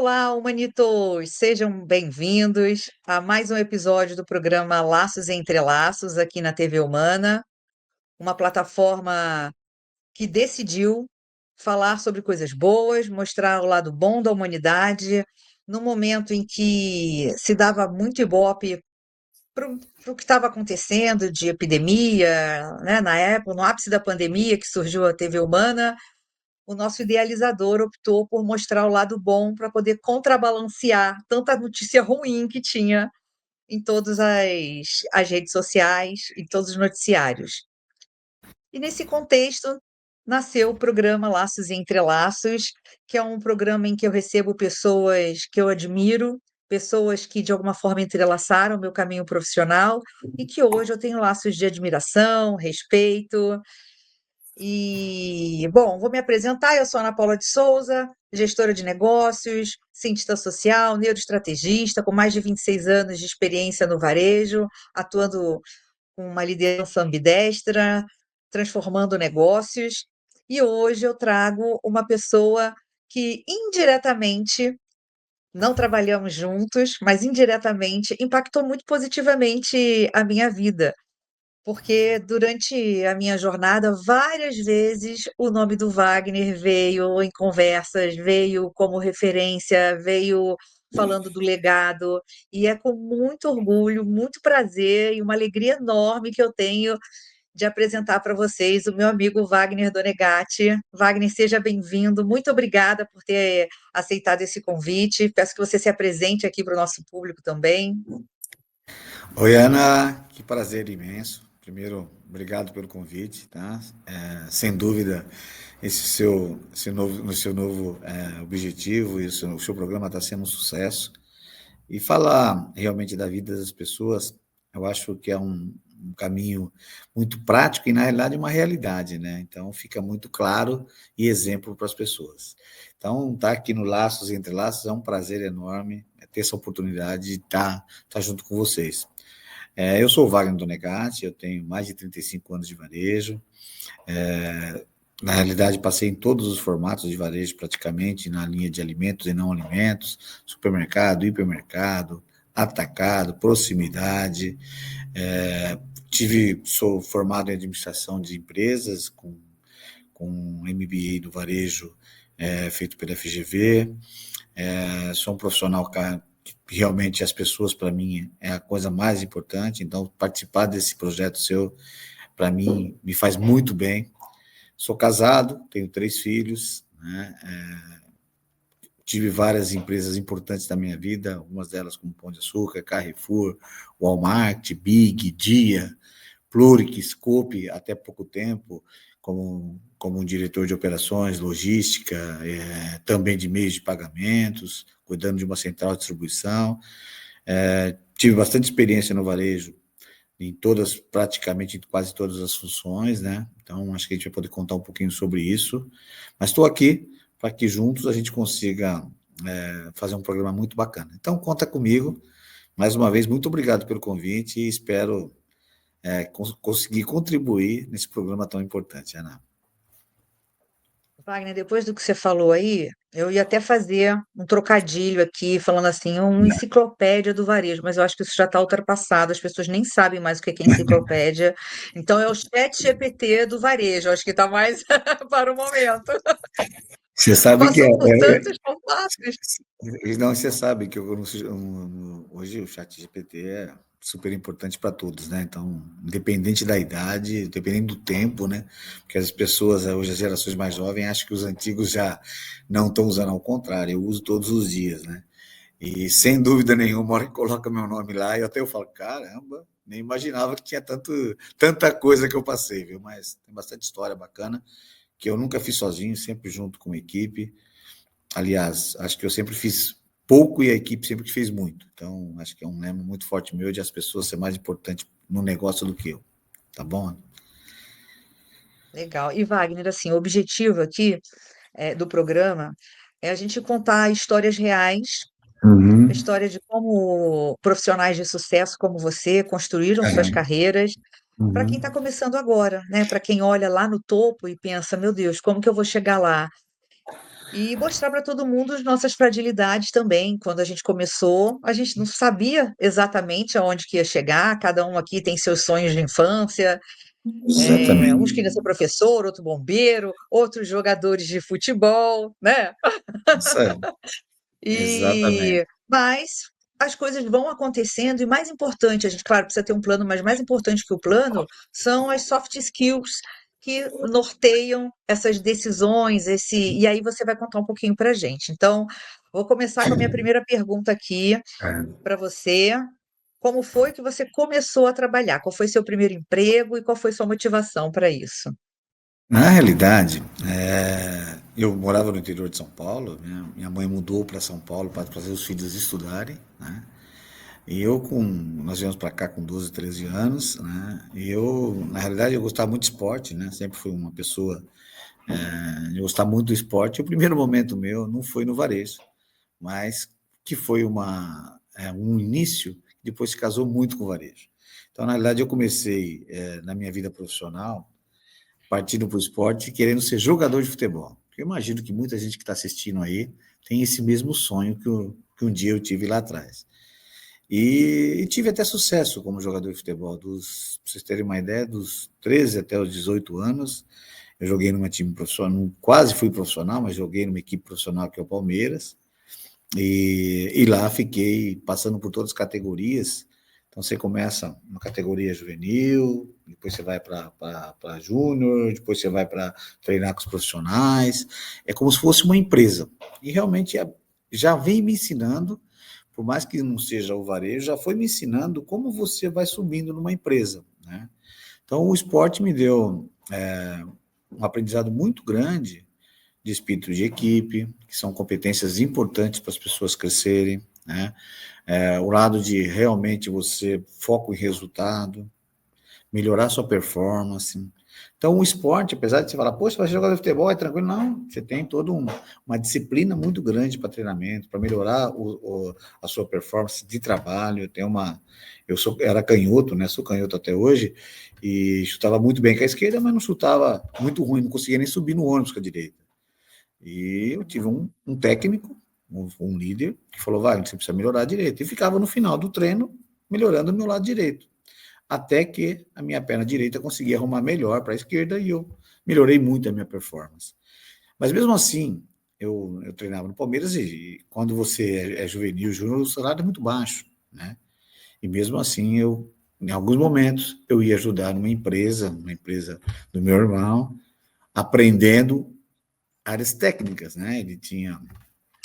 Olá, humanitos! Sejam bem-vindos a mais um episódio do programa Laços e Entrelaços aqui na TV Humana, uma plataforma que decidiu falar sobre coisas boas, mostrar o lado bom da humanidade, no momento em que se dava muito ibope para o que estava acontecendo de epidemia, né? Na época, no ápice da pandemia que surgiu a TV Humana, o nosso idealizador optou por mostrar o lado bom para poder contrabalancear tanta notícia ruim que tinha em todas as redes sociais, em todos os noticiários. E nesse contexto nasceu o programa Laços e Entrelaços, que é um programa em que eu recebo pessoas que eu admiro, pessoas que de alguma forma entrelaçaram o meu caminho profissional e que hoje eu tenho laços de admiração, respeito, e, bom, vou me apresentar. Eu sou Ana Paula de Souza, gestora de negócios, cientista social, neuroestrategista, com mais de 26 anos de experiência no varejo, atuando com uma liderança ambidestra, transformando negócios. E hoje eu trago uma pessoa que indiretamente, não trabalhamos juntos, mas indiretamente impactou muito positivamente a minha vida, porque durante a minha jornada, várias vezes o nome do Wagner veio em conversas, veio como referência, veio falando do legado, e é com muito orgulho, muito prazer e uma alegria enorme que eu tenho de apresentar para vocês o meu amigo Wagner Donegatti. Wagner, seja bem-vindo. Muito obrigada por ter aceitado esse convite. Peço que você se apresente aqui para o nosso público também. Oi, Ana, que prazer imenso. Primeiro, obrigado pelo convite, tá? Sem dúvida, esse seu novo objetivo e o seu programa está sendo um sucesso. E falar realmente da vida das pessoas, eu acho que é um caminho muito prático e, na realidade, uma realidade, né? Então, fica muito claro e exemplo para as pessoas. Então, estar aqui no Laços e Entre Laços é um prazer enorme ter essa oportunidade de estar junto com vocês. Eu sou o Wagner Donegatti, eu tenho mais de 35 anos de varejo. Na realidade, passei em todos os formatos de varejo, praticamente, na linha de alimentos e não alimentos, supermercado, hipermercado, atacado, proximidade. Sou formado em administração de empresas, com um MBA do varejo feito pela FGV. Sou um profissional que realmente as pessoas, para mim, é a coisa mais importante. Então, participar desse projeto seu, para mim, me faz muito bem. Sou casado, tenho 3 filhos, né? Tive várias empresas importantes da minha vida, algumas delas como Pão de Açúcar, Carrefour, Walmart, Big, Dia, Pluric, Scope, até pouco tempo, como um diretor de operações, logística, também de meios de pagamentos, cuidando de uma central de distribuição. Tive bastante experiência no varejo, praticamente em quase todas as funções, né? Então, acho que a gente vai poder contar um pouquinho sobre isso. Mas estou aqui para que juntos a gente consiga fazer um programa muito bacana. Então, conta comigo. Mais uma vez, muito obrigado pelo convite e espero conseguir contribuir nesse programa tão importante, Ana. Wagner, depois do que você falou aí, eu ia até fazer um trocadilho aqui, falando assim, uma enciclopédia do varejo, mas eu acho que isso já está ultrapassado, as pessoas nem sabem mais o que é enciclopédia. Então é o chat GPT do varejo, acho que está mais para o momento. Você sabe que Passou por tantos formatos. não, você sabe que hoje o chat GPT é super importante para todos, né? Então, independente da idade, independente do tempo, né? Porque as pessoas, hoje, as gerações mais jovens, acham que os antigos já não estão usando, ao contrário, eu uso todos os dias, né? E sem dúvida nenhuma, a hora que coloca meu nome lá, eu falo, caramba, nem imaginava que tinha tanta coisa que eu passei, viu? Mas tem bastante história bacana, que eu nunca fiz sozinho, sempre junto com uma equipe. Aliás, acho que eu sempre fiz pouco e a equipe sempre fez muito. Então, acho que é um lema muito forte meu de as pessoas ser mais importante no negócio do que eu. Tá bom? Legal. E Wagner, assim, o objetivo aqui do programa é a gente contar histórias reais, a Uhum. história de como profissionais de sucesso como você construíram suas carreiras, para quem está Uhum. começando agora, né? Para quem olha lá no topo e pensa, meu Deus, como que eu vou chegar lá? E mostrar para todo mundo as nossas fragilidades também. Quando a gente começou, a gente não sabia exatamente aonde que ia chegar, cada um aqui tem seus sonhos de infância, uns Exatamente. queriam ser professor, outro bombeiro, outros jogadores de futebol, né? Isso aí. Exatamente. Mas as coisas vão acontecendo e mais importante, a gente, claro, precisa ter um plano, mas mais importante que o plano são as soft skills que norteiam essas decisões, e aí você vai contar um pouquinho para a gente. Então, vou começar com a minha primeira pergunta aqui para você. Como foi que você começou a trabalhar? Qual foi seu primeiro emprego e qual foi sua motivação para isso? Na realidade, eu morava no interior de São Paulo, né? Minha mãe mudou para São Paulo para fazer os filhos estudarem, né? E nós viemos para cá com 12, 13 anos, né? E na realidade, eu gostava muito de esporte, né? Sempre fui uma pessoa de gostar muito do esporte. O primeiro momento meu não foi no varejo, mas que foi um início, depois se casou muito com o varejo. Então, na realidade, eu comecei na minha vida profissional partindo para o esporte, querendo ser jogador de futebol. Eu imagino que muita gente que está assistindo aí tem esse mesmo sonho que um dia eu tive lá atrás. E tive até sucesso como jogador de futebol. Para vocês terem uma ideia, dos 13 até os 18 anos, eu joguei numa time profissional, quase fui profissional, mas joguei numa equipe profissional que é o Palmeiras. E lá fiquei passando por todas as categorias. Então você começa uma categoria juvenil, depois você vai para júnior, depois você vai para treinar com os profissionais. É como se fosse uma empresa. E realmente já vem me ensinando, por mais que não seja o varejo, já foi me ensinando como você vai subindo numa empresa, né? Então o esporte me deu um aprendizado muito grande de espírito de equipe, que são competências importantes para as pessoas crescerem, né? O lado de realmente você foco em resultado, melhorar sua performance. Então, o esporte, apesar de você falar, poxa, vai jogar futebol, é tranquilo, não, você tem toda uma disciplina muito grande para treinamento, para melhorar a sua performance de trabalho. Era canhoto, né? Sou canhoto até hoje, e chutava muito bem com a esquerda, mas não chutava muito ruim, não conseguia nem subir no ônibus com a direita. E eu tive um técnico, um líder, que falou, vai, você precisa melhorar a direita. E ficava no final do treino melhorando o meu lado direito. Até que a minha perna direita conseguia arrumar melhor para a esquerda e eu melhorei muito a minha performance. Mas mesmo assim, eu treinava no Palmeiras e quando você é juvenil, júnior, o salário é muito baixo, né? E mesmo assim, em alguns momentos, eu ia ajudar uma empresa do meu irmão, aprendendo áreas técnicas, né? Ele tinha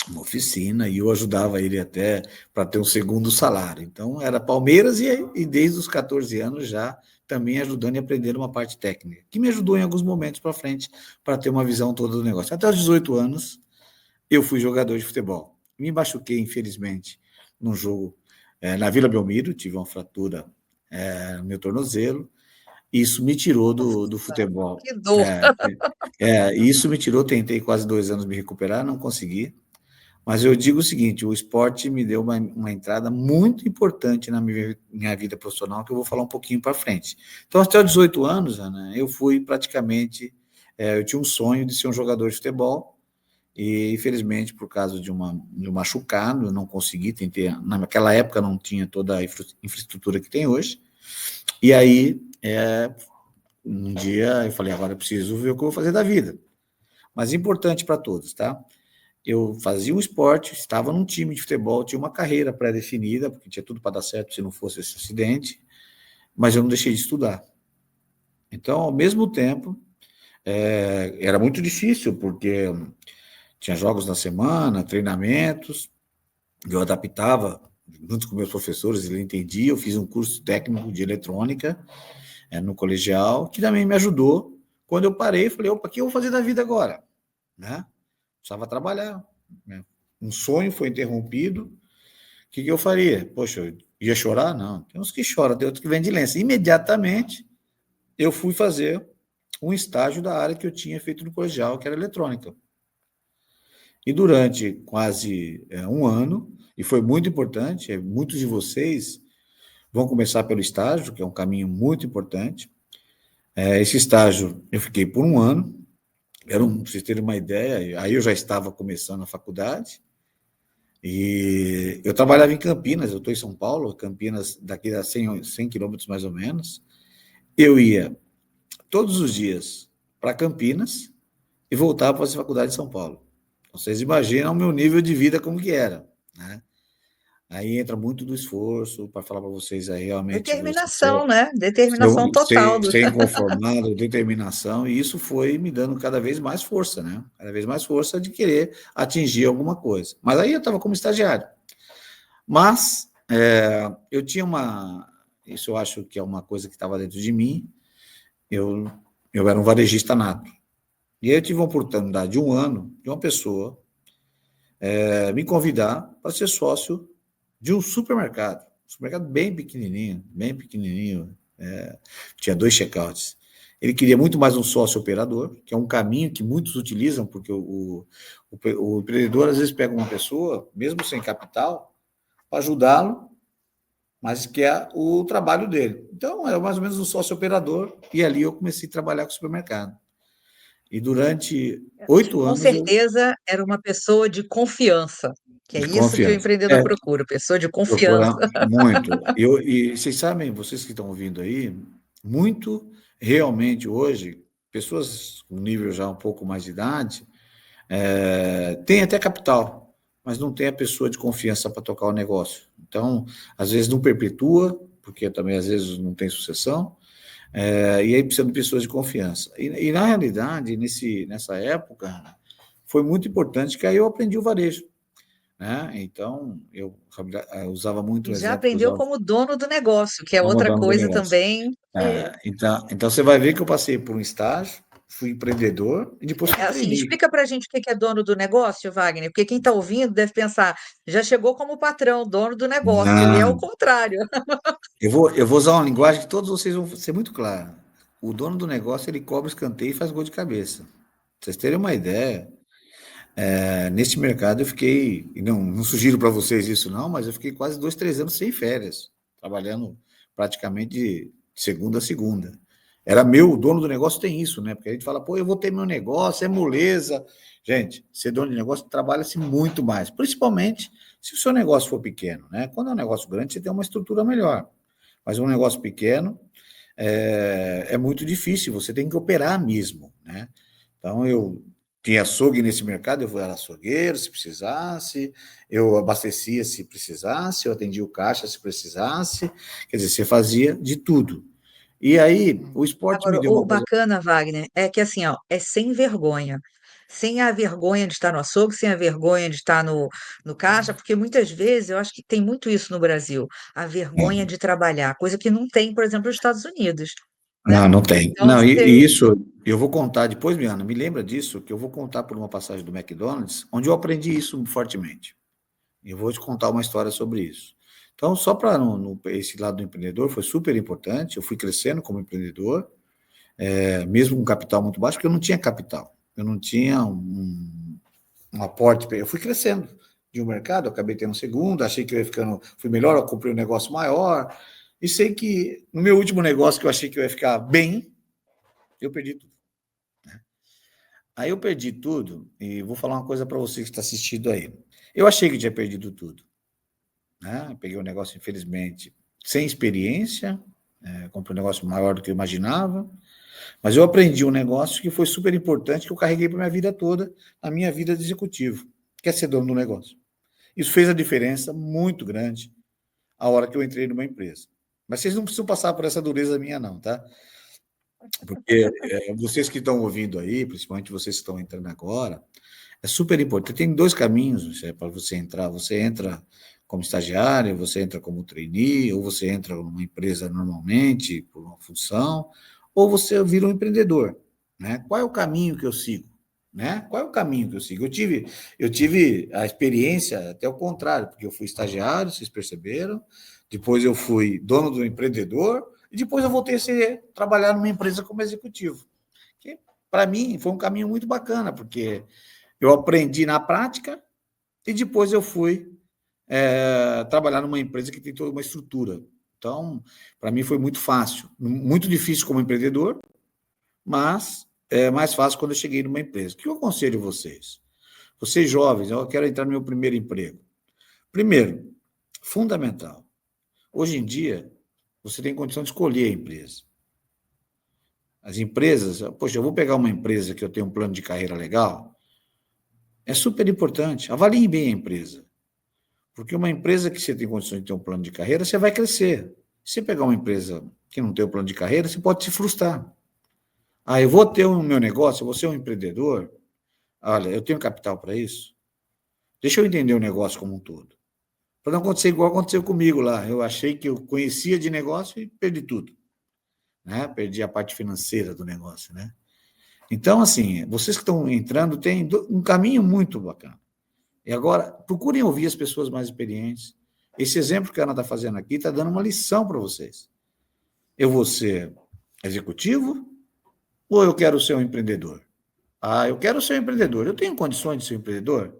uma oficina e eu ajudava ele até para ter um segundo salário. Então, era Palmeiras e desde os 14 anos já também ajudando e aprendendo uma parte técnica, que me ajudou em alguns momentos para frente para ter uma visão toda do negócio. Até os 18 anos, eu fui jogador de futebol. Me machuquei, infelizmente, num jogo na Vila Belmiro, tive uma fratura no meu tornozelo, isso me tirou do Nossa, futebol. que dor! Isso me tirou, tentei quase 2 anos me recuperar, não consegui. Mas eu digo o seguinte, o esporte me deu uma entrada muito importante na minha vida profissional, que eu vou falar um pouquinho para frente. Então, até os 18 anos, Ana, eu fui praticamente, eu tinha um sonho de ser um jogador de futebol, e infelizmente, por causa de um machucado, eu não consegui, naquela época não tinha toda a infraestrutura que tem hoje, e aí, um dia eu falei, agora eu preciso ver o que eu vou fazer da vida. Mas importante para todos, tá? Eu fazia um esporte, estava num time de futebol, tinha uma carreira pré-definida, porque tinha tudo para dar certo se não fosse esse acidente, mas eu não deixei de estudar. Então, ao mesmo tempo, era muito difícil, porque tinha jogos na semana, treinamentos, eu adaptava junto com meus professores, ele entendia, eu fiz um curso técnico de eletrônica no colegial, que também me ajudou. Quando eu parei, falei, opa, o que eu vou fazer da vida agora? Né? Precisava trabalhar. Né? Um sonho foi interrompido. O que eu faria? Poxa, eu ia chorar? Não. Tem uns que choram, tem outros que vêm de lenço. Imediatamente, eu fui fazer um estágio da área que eu tinha feito no colegial, que era eletrônica. E durante quase um ano, e foi muito importante, muitos de vocês vão começar pelo estágio, que é um caminho muito importante. Esse estágio eu fiquei por um ano, Para vocês terem uma ideia, aí eu já estava começando a faculdade, e eu trabalhava em Campinas, eu estou em São Paulo, Campinas daqui a 100 quilômetros mais ou menos. Eu ia todos os dias para Campinas e voltava para fazer faculdade em São Paulo. Então, vocês imaginam o meu nível de vida como que era, né? Aí entra muito do esforço, para falar para vocês aí, realmente, você Determinação, né? Determinação total do. ser inconformado, determinação, e isso foi me dando cada vez mais força, né? Cada vez mais força de querer atingir alguma coisa. Mas aí eu estava como estagiário. Mas eu tinha isso eu acho que é uma coisa que estava dentro de mim, eu, eu era um varejista nato. E aí eu tive a oportunidade de um ano, de uma pessoa me convidar para ser sócio de um supermercado bem pequenininho, tinha 2 checkouts. Ele queria muito mais um sócio operador, que é um caminho que muitos utilizam, porque o empreendedor às vezes pega uma pessoa, mesmo sem capital, para ajudá-lo, mas que é o trabalho dele. Então, era mais ou menos um sócio operador, e ali eu comecei a trabalhar com o supermercado. E durante 8 anos eu Com certeza era uma pessoa de confiança, que é de isso que o confiança. empreendedor procura, pessoa de confiança. Procurar muito. E vocês sabem, vocês que estão ouvindo aí, muito realmente hoje, pessoas com nível já um pouco mais de idade, tem até capital, mas não tem a pessoa de confiança para tocar o negócio. Então, às vezes não perpetua, porque também às vezes não tem sucessão, e aí precisa de pessoas de confiança. E na realidade, nessa época, foi muito importante que aí eu aprendi o varejo, né? Então, eu usava muito E o já exemplo que eu aprendeu usava como dono do negócio, que é como outra dono do coisa negócio. também. Então, você vai ver que eu passei por um estágio, fui empreendedor e depois fui Assim, trainee. explica pra gente o que é dono do negócio, Wagner, porque quem está ouvindo deve pensar, já chegou como patrão, dono do negócio, e é o Não, contrário. eu vou usar uma linguagem que todos vocês vão ser muito clara. O dono do negócio, ele cobra escanteio e faz gol de cabeça. Pra vocês terem uma ideia, nesse mercado eu fiquei, e não sugiro para vocês isso não, mas eu fiquei quase 2, 3 anos sem férias, trabalhando praticamente de segunda a segunda. Era meu, o dono do negócio tem isso, né? Porque a gente fala, pô, eu vou ter meu negócio, é moleza. Gente, ser dono de negócio trabalha-se muito mais, principalmente se o seu negócio for pequeno, né? Quando é um negócio grande, você tem uma estrutura melhor. Mas um negócio pequeno é muito difícil, você tem que operar mesmo, né? Então, eu tinha açougue nesse mercado, eu era açougueiro se precisasse, eu abastecia se precisasse, eu atendia o caixa se precisasse, quer dizer, você fazia de tudo. E aí, o esporte me Agora, deu o uma coisa. bacana, Wagner, é que assim, ó, é sem vergonha. Sem a vergonha de estar no açougue, sem a vergonha de estar no caixa, porque muitas vezes eu acho que tem muito isso no Brasil, a vergonha de trabalhar, coisa que não tem, por exemplo, nos Estados Unidos, né? Não, não tem. Então, Não, e você isso eu vou contar depois, Miana, me lembra disso, que eu vou contar por uma passagem do McDonald's, onde eu aprendi isso fortemente. Eu vou te contar uma história sobre isso. Então, só para esse lado do empreendedor, foi super importante. Eu fui crescendo como empreendedor, mesmo com capital muito baixo, porque eu não tinha capital. Eu não tinha um aporte. Eu fui crescendo de um mercado, eu acabei tendo um segundo, achei que eu ia ficando, fui melhor, eu comprei um negócio maior. E sei que no meu último negócio, que eu achei que eu ia ficar bem, eu perdi tudo. Aí eu perdi tudo, e vou falar uma coisa para você que está assistindo aí. Eu achei que tinha perdido tudo, né? Peguei um negócio, infelizmente, sem experiência, comprei um negócio maior do que eu imaginava, mas eu aprendi um negócio que foi super importante, que eu carreguei para minha vida toda, na minha vida de executivo, que é ser dono do negócio. Isso fez a diferença muito grande a hora que eu entrei numa empresa. Mas vocês não precisam passar por essa dureza minha, não, tá? Porque vocês que estão ouvindo aí, principalmente vocês que estão entrando agora, é super importante. Tem 2 caminhos para você entrar. Você entra como estagiário, você entra como trainee, ou você entra numa empresa normalmente, por uma função, ou você vira um empreendedor, né? Qual é o caminho que eu sigo? Né? Qual é o caminho que eu sigo? Eu tive a experiência até o contrário, porque eu fui estagiário, vocês perceberam, depois eu fui dono do empreendedor, e depois eu voltei trabalhar numa empresa como executivo. Que, para mim, foi um caminho muito bacana, porque eu aprendi na prática e depois eu fui trabalhar numa empresa que tem toda uma estrutura. Então, para mim foi muito fácil. Muito difícil como empreendedor, mas mais fácil quando eu cheguei numa empresa. O que eu aconselho vocês? Vocês jovens, eu quero entrar no meu primeiro emprego. Primeiro, fundamental, hoje em dia, você tem condição de escolher a empresa. As empresas, poxa, eu vou pegar uma empresa que eu tenho um plano de carreira legal, é super importante. Avalie bem a empresa. Porque uma empresa que você tem condições de ter um plano de carreira, você vai crescer. Se você pegar uma empresa que não tem um plano de carreira, você pode se frustrar. Ah, eu vou ter o meu negócio, eu vou ser um empreendedor. Olha, eu tenho capital para isso? Deixa eu entender o negócio como um todo. Para não acontecer igual aconteceu comigo lá. Eu achei que eu conhecia de negócio e perdi tudo. Né? Perdi a parte financeira do negócio. Né? Então, assim, vocês que estão entrando têm um caminho muito bacana. E agora, procurem ouvir as pessoas mais experientes. Esse exemplo que a Ana está fazendo aqui está dando uma lição para vocês. Eu vou ser executivo ou eu quero ser um empreendedor? Ah, eu quero ser um empreendedor. Eu tenho condições de ser um empreendedor?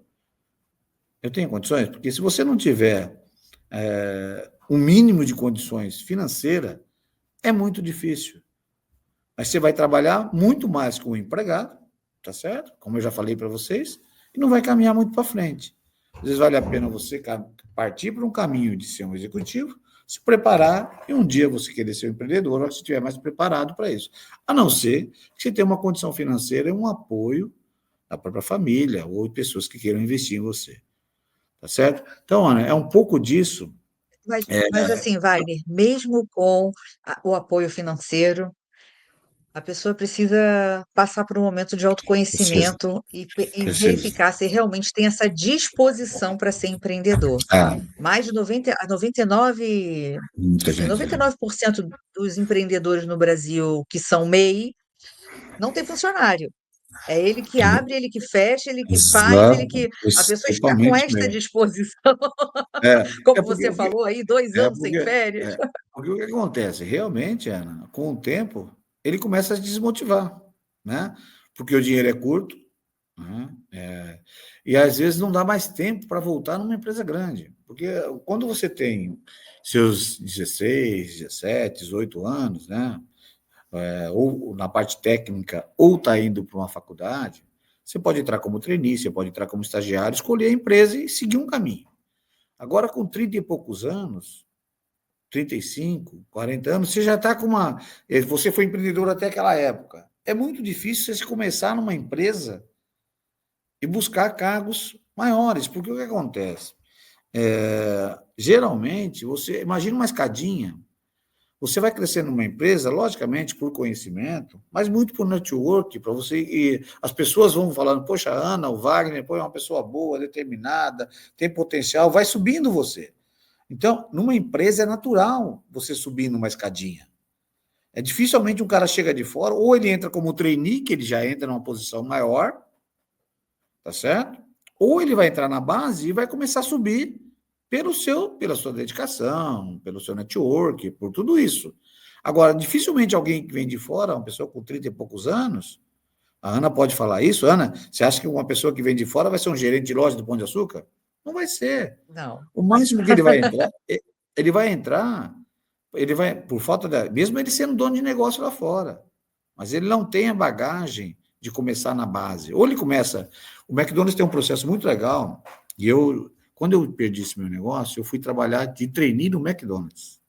Eu tenho condições? Porque se você não tiver um mínimo de condições financeiras, é muito difícil. Mas você vai trabalhar muito mais com o empregado, tá certo? Como eu já falei para vocês, e não vai caminhar muito para frente. Às vezes vale a pena você partir para um caminho de ser um executivo, se preparar e um dia você querer ser um empreendedor, ou se estiver mais preparado para isso. A não ser que você tenha uma condição financeira e um apoio da própria família ou de pessoas que queiram investir em você. Tá certo? Então, Ana, é um pouco disso. Mas assim, Wagner, mesmo com o apoio financeiro, a pessoa precisa passar por um momento de Precisa, autoconhecimento e precisa. verificar se realmente tem essa disposição para ser empreendedor. Ah, Mais de 99, muita acho que gente. 99% dos empreendedores no Brasil que são MEI não tem funcionário. É ele que abre, ele que fecha, ele que faz, ele Exato, que. A pessoa está com principalmente esta mesmo. disposição, É como porque, você falou aí, 2 anos sem porque, férias. porque o que acontece? Realmente, Ana, com o tempo, ele começa a se desmotivar, né? Porque o dinheiro é curto, né? E às vezes não dá mais tempo para voltar numa empresa grande. Porque quando você tem seus 16, 17, 18 anos, né? Ou na parte técnica, ou está indo para uma faculdade, você pode entrar como trainee, você pode entrar como estagiário, escolher a empresa e seguir um caminho. Agora, com 30 e poucos anos, 35, 40 anos, você já está com uma. Você foi empreendedor até aquela época. É muito difícil você começar numa empresa e buscar cargos maiores, porque o que acontece? Geralmente, você imagina uma escadinha. Você vai crescer numa empresa, logicamente, por conhecimento, mas muito por network, para você. E as pessoas vão falando, poxa, a Ana, o Wagner, pô, é uma pessoa boa, determinada, tem potencial, vai subindo você. Então, numa empresa é natural você subir numa escadinha. É dificilmente um cara chega de fora, ou ele entra como trainee, que ele já entra numa posição maior, tá certo? Ou ele vai entrar na base e vai começar a subir pela sua dedicação, pelo seu network, por tudo isso. Agora, dificilmente alguém que vem de fora, uma pessoa com 30 e poucos anos, a Ana pode falar isso, Ana, você acha que uma pessoa que vem de fora vai ser um gerente de loja do Pão de Açúcar? Não vai ser. Não. O máximo que ele vai entrar, ele vai, por falta da, mesmo ele sendo dono de negócio lá fora, mas ele não tem a bagagem de começar na base. Ou ele começa, o McDonald's tem um processo muito legal, e quando eu perdi esse meu negócio, eu fui trabalhar de trainee no McDonald's.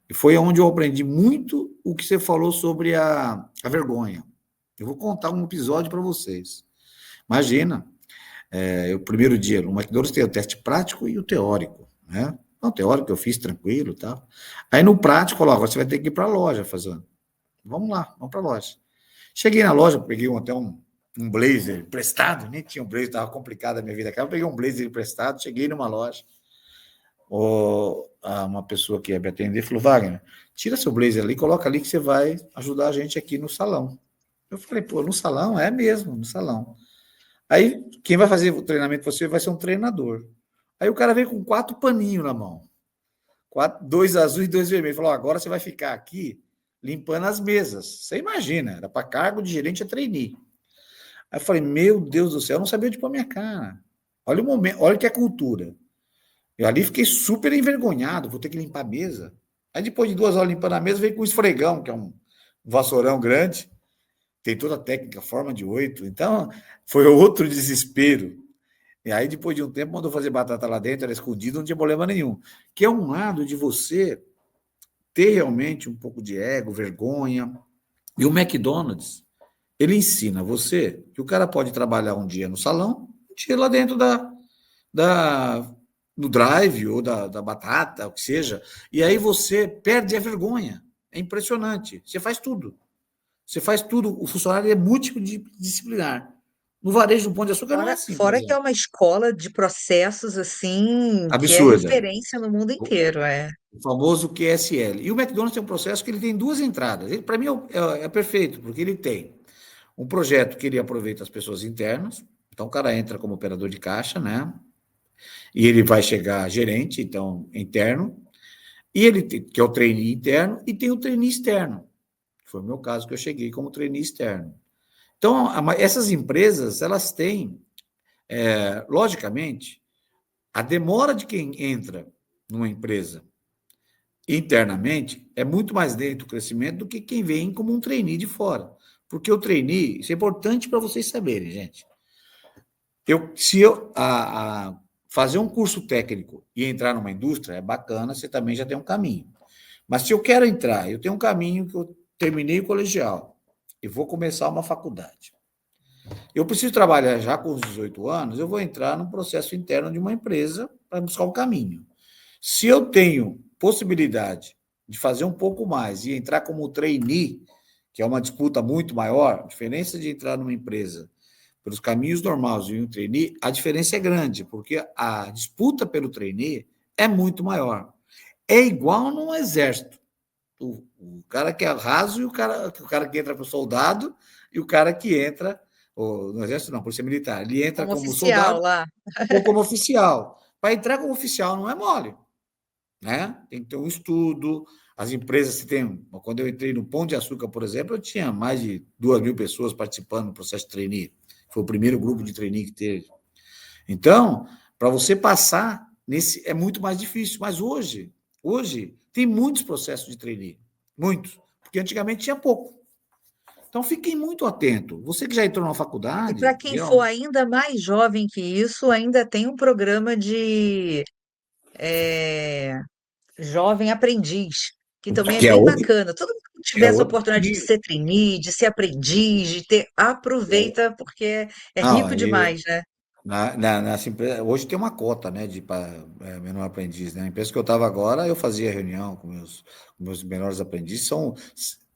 E foi onde eu aprendi muito o que você falou sobre a vergonha. Eu vou contar um episódio para vocês. Imagina, o primeiro dia, no McDonald's tem o teste prático e o teórico, né? Não, teórico eu fiz tranquilo e tal. Aí no prático, falou, agora você vai ter que ir para a loja fazer. Vamos lá, vamos para a loja. Cheguei na loja, peguei até um blazer emprestado, nem tinha um blazer, estava complicada a minha vida. Eu peguei um blazer emprestado, cheguei numa loja, uma pessoa que ia me atender falou, Wagner, tira seu blazer ali, coloca ali que você vai ajudar a gente aqui no salão. Eu falei, pô, no salão? É mesmo, no salão. Aí, quem vai fazer o treinamento com você vai ser um treinador. Aí o cara veio com 4 paninhos na mão. 2 azuis e 2 vermelhos. Falou, agora você vai ficar aqui limpando as mesas. Você imagina, era para cargo de gerente a trainee. Aí eu falei, meu Deus do céu, eu não sabia onde pôr minha cara. Olha o momento, olha que é cultura. Eu ali fiquei super envergonhado, vou ter que limpar a mesa. Aí depois de 2 horas limpando a mesa, veio com um esfregão, que é um vassourão grande. tem toda a técnica, forma de 8. Então, foi outro desespero. E aí, depois de um tempo, mandou fazer batata lá dentro, era escondido, não tinha problema nenhum. Que é um lado de você ter realmente um pouco de ego, vergonha. E o McDonald's, ele ensina você que o cara pode trabalhar um dia no salão, um dia lá dentro da, do drive ou da batata, o que seja, e aí você perde a vergonha. É impressionante. Você faz tudo. Você faz tudo. O funcionário é multidisciplinar. No varejo do Pão de Açúcar não é assim, por Fora que é exemplo. uma escola de processos assim, que é Absurda. referência no mundo O inteiro, é. o famoso QSL. E o McDonald's tem um processo que ele tem duas entradas. Para mim é perfeito, porque ele tem um projeto que ele aproveita as pessoas internas. Então o cara entra como operador de caixa, né? E ele vai chegar gerente, então interno. E ele tem, que é o trainee interno, e tem o trainee externo. Foi o meu caso que eu cheguei como trainee externo. Então, essas empresas, elas têm, logicamente, a demora de quem entra numa empresa internamente é muito mais lento o crescimento do que quem vem como um trainee de fora. Porque o trainee, isso é importante para vocês saberem, gente. Se eu fazer um curso técnico e entrar numa indústria, é bacana, você também já tem um caminho. Mas se eu quero entrar, eu tenho um caminho que eu terminei o colegial e vou começar uma faculdade. Eu preciso trabalhar já com os 18 anos, eu vou entrar num processo interno de uma empresa para buscar um caminho. Se eu tenho possibilidade de fazer um pouco mais e entrar como trainee, que é uma disputa muito maior, a diferença de entrar numa empresa pelos caminhos normais e um trainee, a diferença é grande, porque a disputa pelo trainee é muito maior. É igual num exército. O cara que é raso e o cara que entra para o soldado e o cara que entra, no exército não, polícia militar, ele entra Como como oficial soldado lá. ou como oficial. Para entrar como oficial não é mole, né? Tem que ter um estudo. As empresas se tem. Quando eu entrei no Pão de Açúcar, por exemplo, eu tinha mais de 2.000 pessoas participando do processo de trainee. Foi o primeiro grupo de trainee que teve. Então, para você passar nesse é muito mais difícil. Mas hoje tem muitos processos de trainee, muitos, porque antigamente tinha pouco. Então fiquem muito atentos. Você que já entrou na E para faculdade, quem for ainda mais jovem que isso, ainda tem um programa de eh, jovem aprendiz, que também é que é bem outro, bacana. Todo mundo que que é tiver essa outro oportunidade de ser trainee, de ser aprendiz, de ter, aproveita, porque é não, rico demais, né? nessa empresa, hoje tem uma cota, né, de menor aprendiz, né? Na empresa que eu estava agora, eu fazia reunião com meus menores aprendizes, são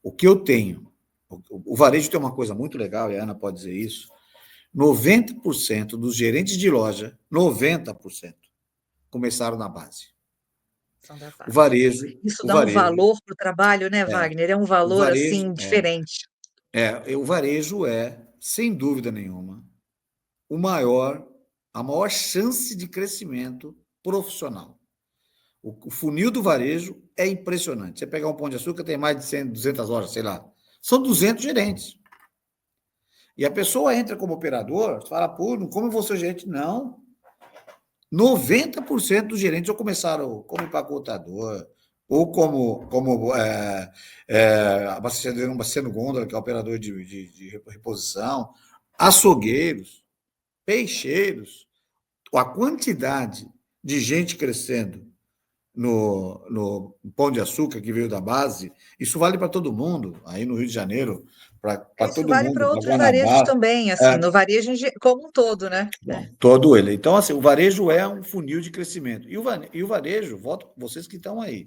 o que eu tenho. O varejo tem uma coisa muito legal, e a Ana pode dizer isso, 90% dos gerentes de loja, 90% começaram na base. São da O base. varejo, Isso o dá um varejo, valor para o trabalho, né, é, Wagner? É um o valor varejo assim diferente. o varejo sem dúvida nenhuma, o maior, a maior chance de crescimento profissional. O funil do varejo é impressionante. Você pegar um Pão de Açúcar, tem mais de 100, 200 horas, sei lá. São 200 gerentes. E a pessoa entra como operador, fala, pô, como eu vou ser gerente? Não. 90% dos gerentes já começaram como empacotador, ou como abastecendo gôndola, que é operador de reposição, açougueiros, peixeiros. A quantidade de gente crescendo no Pão de Açúcar, que veio da base, isso vale para todo mundo, aí no Rio de Janeiro, para Isso todo vale mundo, para para outros varejos Guanabara, também, assim, é, no varejo como um todo, né? todo ele. Então, assim, o varejo é um funil de crescimento. E o varejo, volto com vocês que estão aí.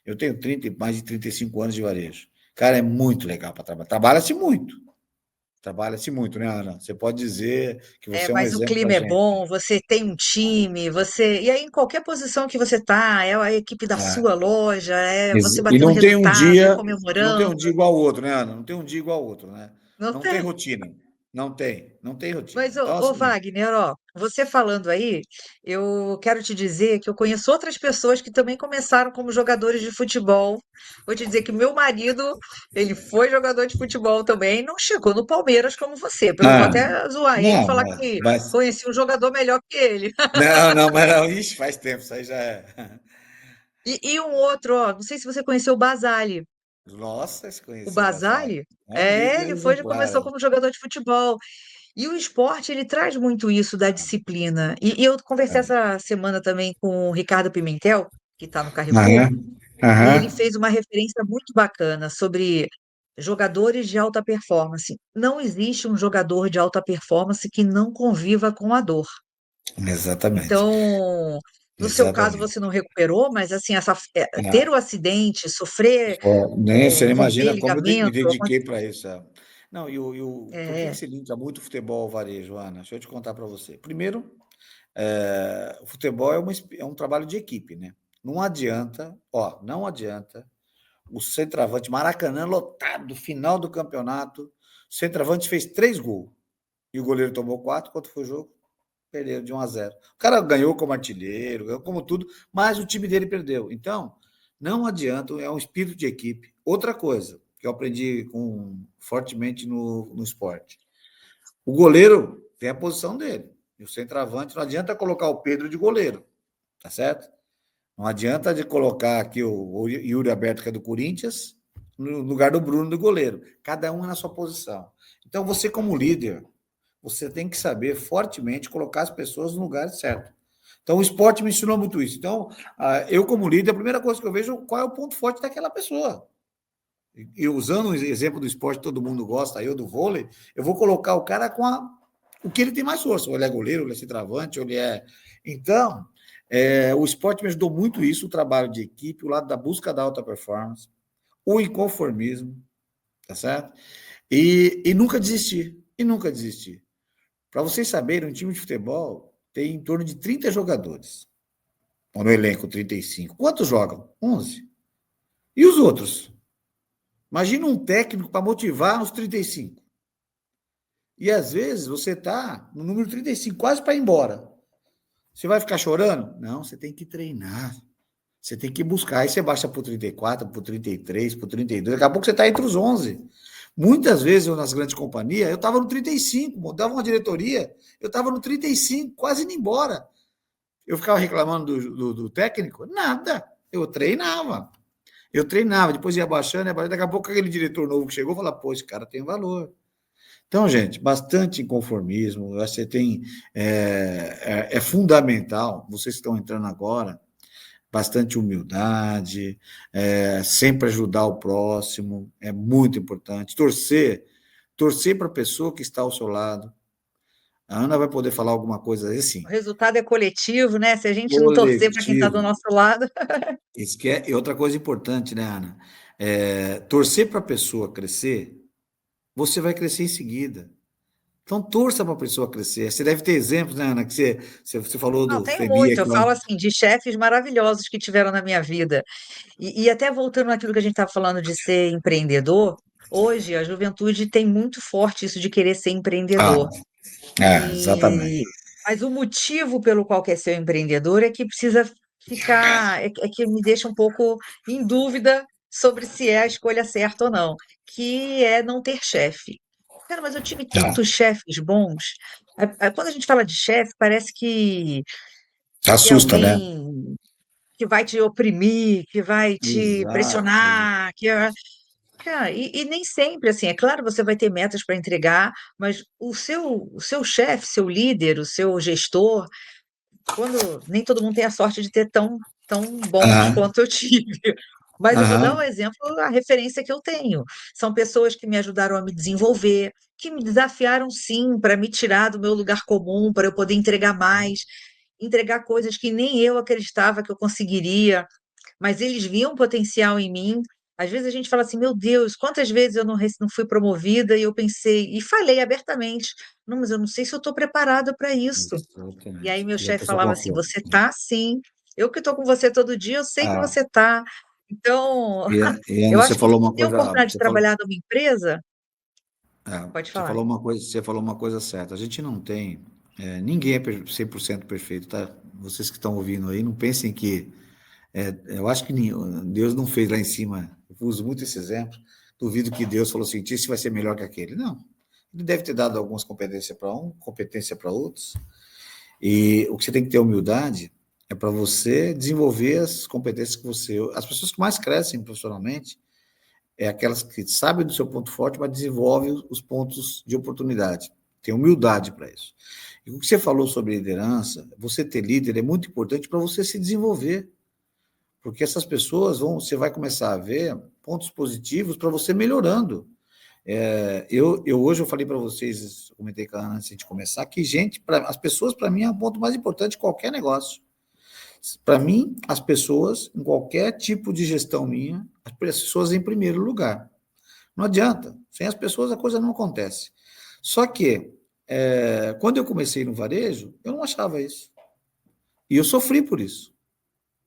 Eu tenho mais de 35 anos de varejo. Cara, é muito legal para trabalhar. Trabalha-se muito. Trabalha-se muito, né, Ana? Você pode dizer que É, você é um mas o exemplo para clima é gente. bom, você tem um time, você. E aí, em qualquer posição que você tá, é a equipe da É. sua loja, é você E batendo não tem um resultado, dia, não tem comemorando. um dia igual ao outro, né, Ana? Não tem um dia igual ao outro, né? Não Não tem tem. rotina. Não tem rotina. Mas, Então, ô, assim, Wagner, ó, você falando aí, eu quero te dizer que eu conheço outras pessoas que também começaram como jogadores de futebol. Vou te dizer que meu marido, ele foi jogador de futebol também, não chegou no Palmeiras como você. Depois eu vou ah, até zoar ele e não, falar que mas conheci um jogador melhor que ele. não, mas não, ixi, faz tempo, isso aí já é. E um outro, ó, não sei se você conheceu o Basali. Nossa, se O conheci o Basali. Basali, É um líder ele exemplar. começou como jogador de futebol. E o esporte, ele traz muito isso da disciplina. E eu conversei É. essa semana também com o Ricardo Pimentel, que está no Carrefour, Aham, e ele aham. fez uma referência muito bacana sobre jogadores de alta performance. Não existe um jogador de alta performance que não conviva com a dor. Exatamente. Então, no seu caso, Exatamente. você não recuperou, mas assim, ter Ah, o acidente, sofrer, nem você não romper imagina como eu me ligamento, dediquei para isso. Não, por que é, se liga muito o futebol ao varejo, Ana? Deixa eu te contar para você. Primeiro, o futebol é um trabalho de equipe, né? Não adianta, ó, não adianta o centroavante, Maracanã lotado, final do campeonato, o centroavante fez 3 gols e o goleiro tomou 4. Quanto foi o jogo? Perdeu de 1-0. O cara ganhou como artilheiro, ganhou como tudo, mas o time dele perdeu. Então, não adianta, é um espírito de equipe. Outra coisa que eu aprendi fortemente no esporte: o goleiro tem a posição dele, e o centroavante não adianta colocar o Pedro de goleiro, tá certo? Não adianta de colocar aqui o Yuri Alberto, que é do Corinthians, no lugar do Bruno, do goleiro. Cada um é na sua posição. Então, você, como líder, você tem que saber fortemente colocar as pessoas no lugar certo. Então, o esporte me ensinou muito isso. Então, eu, como líder, a primeira coisa que eu vejo é qual é o ponto forte daquela pessoa. E usando o exemplo do esporte que todo mundo gosta, eu do vôlei, eu vou colocar o cara com o que ele tem mais força. Ou ele é goleiro, ou ele é centroavante, ou ele é. Então, o esporte me ajudou muito isso, o trabalho de equipe, o lado da busca da alta performance, o inconformismo, tá certo? E nunca desistir. E nunca desistir. Para vocês saberem, um time de futebol tem em torno de 30 jogadores. Ou no elenco, 35. Quantos jogam? 11. E os outros? Imagina um técnico para motivar os 35. E às vezes você está no número 35, quase para ir embora. Você vai ficar chorando? Não, você tem que treinar. Você tem que buscar. Aí você baixa para o 34, para o 33, para o 32. Daqui a pouco você está entre os 11. Muitas vezes eu, nas grandes companhias, eu estava no 35, dava uma diretoria, eu estava no 35, quase indo embora. Eu ficava reclamando do técnico? Nada. Eu treinava. Eu treinava, depois ia baixando, daqui a pouco aquele diretor novo que chegou falava, pô, esse cara tem valor. Então, gente, bastante inconformismo. Você tem. É fundamental, vocês que estão entrando agora, bastante humildade, sempre ajudar o próximo, é muito importante. Torcer para a pessoa que está ao seu lado. A Ana vai poder falar alguma coisa o assim, resultado é coletivo, né? Se a gente não torcer para quem está do coletivo. nosso lado, Isso que é outra coisa importante, né, Ana? Torcer para a pessoa crescer, você vai crescer em seguida. Então, torça para a pessoa crescer. Você deve ter exemplos, né, Ana? Que você falou não, do tenho Febia, muito. que Eu falo assim de chefes maravilhosos que tiveram na minha vida. E até voltando naquilo que a gente estava falando de ser empreendedor, hoje a juventude tem muito forte isso de querer ser empreendedor. exatamente. E mas o motivo pelo qual quer ser um empreendedor é que precisa ficar, é que me deixa um pouco em dúvida sobre se é a escolha certa ou não, que é não ter chefe. Cara, mas eu tive Ah, tantos chefes bons. Quando a gente fala de chefe, parece que é assusta, né? alguém que vai te oprimir, que vai te Exato. pressionar, cara, e nem sempre assim. É claro, você vai ter metas para entregar, mas o seu chefe, seu líder, o seu gestor, quando nem todo mundo tem a sorte de ter tão bons Aham, quanto eu tive. Mas eu vou dar um aham, exemplo, a referência que eu tenho. São pessoas que me ajudaram a me desenvolver, que me desafiaram sim para me tirar do meu lugar comum, para eu poder entregar mais, entregar coisas que nem eu acreditava que eu conseguiria, mas eles viam potencial em mim. Às vezes a gente fala assim, meu Deus, quantas vezes eu não fui promovida e eu pensei, e falei abertamente, não, mas eu não sei se eu estou preparada para isso. E aí exatamente. meu E a chefe pessoa falava assim, concorda. você tá sim, eu que estou com você todo dia, eu sei que Ah, você tá. Então, e eu Ana, você acho que falou quem uma tem a coisa, oportunidade de trabalhar numa empresa, pode você falar. falou uma coisa, você falou uma coisa certa. A gente não tem, ninguém é 100% perfeito, tá? Vocês que estão ouvindo aí, não pensem que, eu acho que Deus não fez lá em cima. Eu uso muito esse exemplo. Duvido que Deus falou assim, esse vai ser melhor que aquele. Não. Ele deve ter dado algumas competências para um, competência para outros. E o que você tem que ter humildade é para você desenvolver as competências que você. As pessoas que mais crescem profissionalmente é aquelas que sabem do seu ponto forte, mas desenvolvem os pontos de oportunidade. Tem humildade para isso. E o que você falou sobre liderança, você ter líder é muito importante para você se desenvolver, porque essas pessoas você vai começar a ver pontos positivos para você melhorando. Hoje eu falei para vocês, comentei com a Ana antes de começar, que as pessoas para mim é o ponto mais importante de qualquer negócio. Para mim, as pessoas, em qualquer tipo de gestão minha, as pessoas em primeiro lugar. Não adianta, sem as pessoas a coisa não acontece. Só que, quando eu comecei no varejo, eu não achava isso. E eu sofri por isso.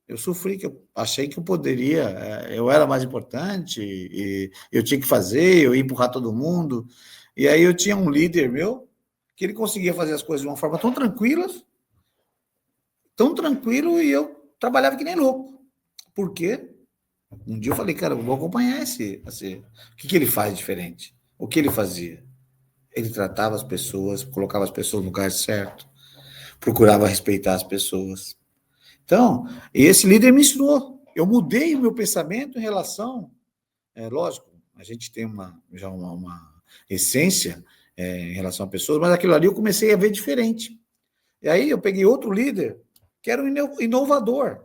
Eu sofri, que eu achei que eu poderia, eu era mais importante, e eu tinha que fazer, eu ia empurrar todo mundo. E aí eu tinha um líder meu, que ele conseguia fazer as coisas de uma forma tão tranquilo, e eu trabalhava que nem louco. Por quê? Um dia eu falei, cara, eu vou acompanhar o que ele faz diferente? O que ele fazia? Ele tratava as pessoas, colocava as pessoas no lugar certo, procurava respeitar as pessoas. Então, esse líder me ensinou. Eu mudei o meu pensamento em relação. Lógico, a gente tem já uma essência em relação a pessoas, mas aquilo ali eu comecei a ver diferente. E aí eu peguei outro líder que era um inovador,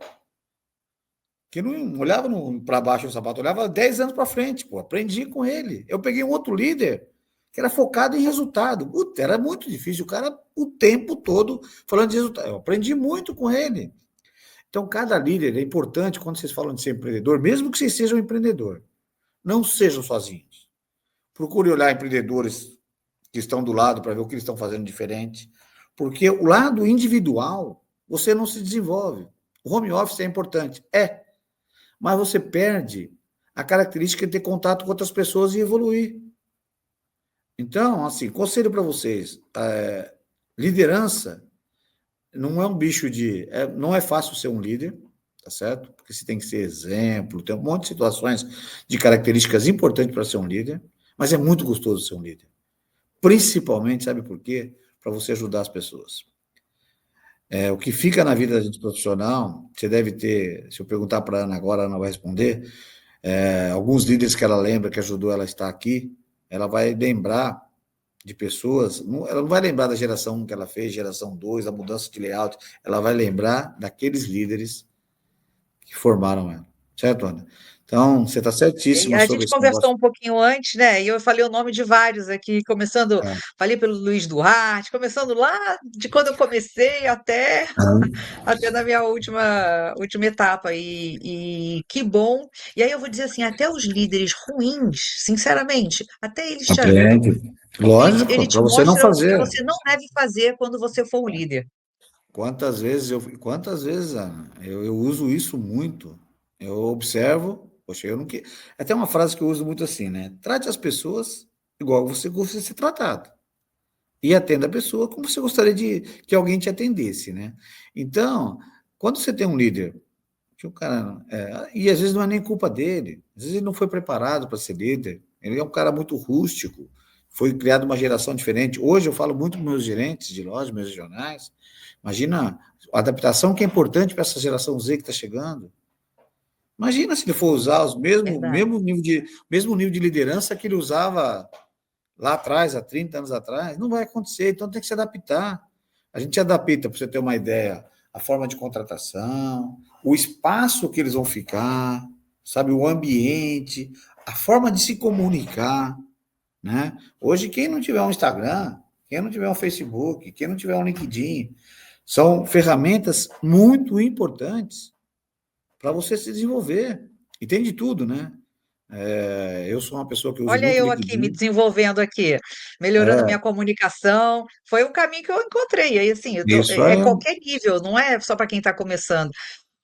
que não olhava para baixo do sapato, olhava 10 anos para frente, pô, aprendi com ele. Eu peguei um outro líder que era focado em resultado. Puta, era muito difícil, o cara o tempo todo falando de resultado. Eu aprendi muito com ele. Então, cada líder é importante quando vocês falam de ser empreendedor, mesmo que vocês sejam empreendedor. Não sejam sozinhos. Procure olhar empreendedores que estão do lado para ver o que eles estão fazendo diferente. Porque o lado individual, você não se desenvolve. O home office é importante? Mas você perde a característica de ter contato com outras pessoas e evoluir. Então, assim, conselho para vocês: liderança não é um bicho não é fácil ser um líder, tá certo? Porque você tem que ser exemplo, tem um monte de situações de características importantes para ser um líder, mas é muito gostoso ser um líder. Principalmente, sabe por quê? Para você ajudar as pessoas. O que fica na vida da gente profissional, você deve ter, se eu perguntar para a Ana agora, ela vai responder, alguns líderes que ela lembra, que ajudou ela a estar aqui, ela vai lembrar de pessoas, ela não vai lembrar da geração 1 que ela fez, geração 2, a mudança de layout, ela vai lembrar daqueles líderes que formaram ela, certo, Ana? Então, você está E certíssima a sobre gente esse negócio. conversou um pouquinho antes, né? E eu falei o nome de vários aqui, começando, falei pelo Luiz Duarte, começando lá de quando eu comecei até na minha última etapa. E que bom. E aí eu vou dizer assim, até os líderes ruins, sinceramente, até eles te ajudam. Aprende. Porque ele Lógico, te para você não mostra o que fazer. você não deve fazer quando você for um líder. Quantas vezes, Ana, eu uso isso muito. Eu observo, poxa, eu não que. Até uma frase que eu uso muito assim, né? Trate as pessoas igual você gosta de ser tratado. E atenda a pessoa como você gostaria de que alguém te atendesse, né? Então, quando você tem um líder, que o cara. E às vezes não é nem culpa dele, às vezes ele não foi preparado para ser líder, ele é um cara muito rústico, foi criado uma geração diferente. Hoje eu falo muito com meus gerentes de loja, meus regionais. Imagina a adaptação que é importante para essa geração Z que está chegando. Imagina se ele for usar Verdade. mesmo nível de liderança que ele usava lá atrás, há 30 anos atrás, não vai acontecer, então tem que se adaptar. A gente adapta, para você ter uma ideia, a forma de contratação, o espaço que eles vão ficar, sabe, o ambiente, a forma de se comunicar, né? Hoje, quem não tiver um Instagram, quem não tiver um Facebook, quem não tiver um LinkedIn, são ferramentas muito importantes para você se desenvolver. E tem de tudo, né? Eu sou uma pessoa que uso Olha muito eu aqui me LinkedIn. desenvolvendo aqui, melhorando minha É, comunicação. Foi um caminho que eu encontrei. Aí, assim, isso é aí. qualquer nível, não é só para quem está começando.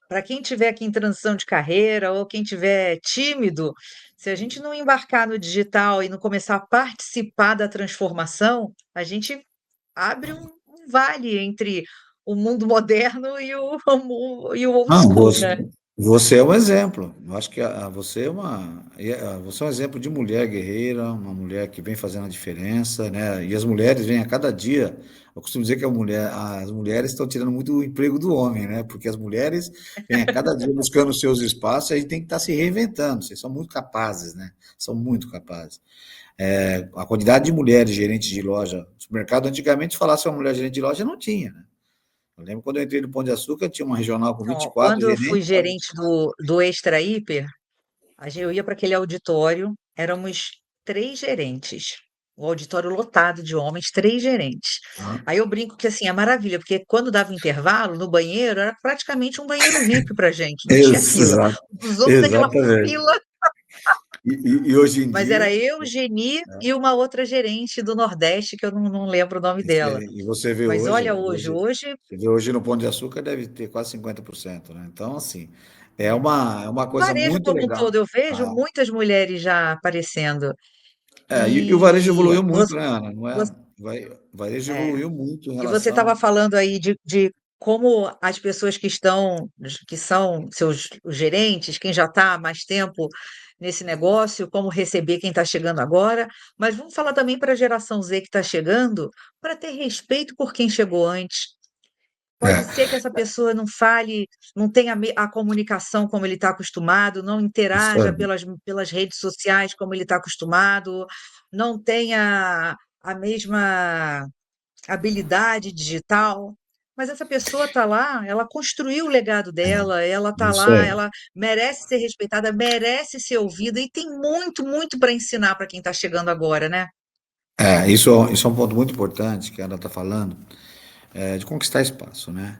Para quem tiver aqui em transição de carreira ou quem tiver tímido, se a gente não embarcar no digital e não começar a participar da transformação, a gente abre um vale entre o mundo moderno e o old Não, school, né? Você é um exemplo. Eu acho que você você é um exemplo de mulher guerreira, uma mulher que vem fazendo a diferença, né? E as mulheres vêm a cada dia. Eu costumo dizer que as mulheres estão tirando muito o emprego do homem, né? Porque as mulheres vêm a cada dia buscando os seus espaços e a gente tem que estar se reinventando. Vocês são muito capazes, né? São muito capazes. A quantidade de mulheres gerentes de loja, no supermercado, antigamente, se falasse uma mulher gerente de loja, não tinha, né? Eu lembro quando eu entrei no Pão de Açúcar, tinha uma regional com Então, 24 quando eu fui gerentes. gerente do Extra Hiper, eu ia para aquele auditório, éramos 3 gerentes, o auditório lotado de homens, 3 gerentes. Aí eu brinco que, assim, é maravilha, porque quando dava intervalo, no banheiro, era praticamente um banheiro VIP pra gente, não tinha fila. Exato, Os outros, aquela exatamente. fila, E hoje em mas dia, era eu, Geni e uma outra gerente do Nordeste, que eu não lembro o nome dela. e você vê Mas hoje, olha, hoje você vê hoje no Pão de Açúcar deve ter quase 50%, né? Então, assim, é. é uma O coisa varejo muito como um legal. todo, eu vejo Ah, muitas mulheres já aparecendo. e o varejo E evoluiu muito, você né, Ana? Não é? O varejo é. evoluiu muito em E você estava relação. falando aí de como as pessoas que são seus os gerentes, quem já está há mais tempo nesse negócio, como receber quem está chegando agora, mas vamos falar também para a geração Z que está chegando, para ter respeito por quem chegou antes. Pode É, ser que essa pessoa não fale, não tenha a comunicação como ele está acostumado, não isso é. interaja pelas redes sociais como ele está acostumado, não tenha a mesma habilidade digital, mas essa pessoa está lá, ela construiu o legado dela, ela está Isso lá, é. ela merece ser respeitada, merece ser ouvida e tem muito, muito para ensinar para quem está chegando agora, né? Isso é um ponto muito importante que a Ana está falando, de conquistar espaço, né?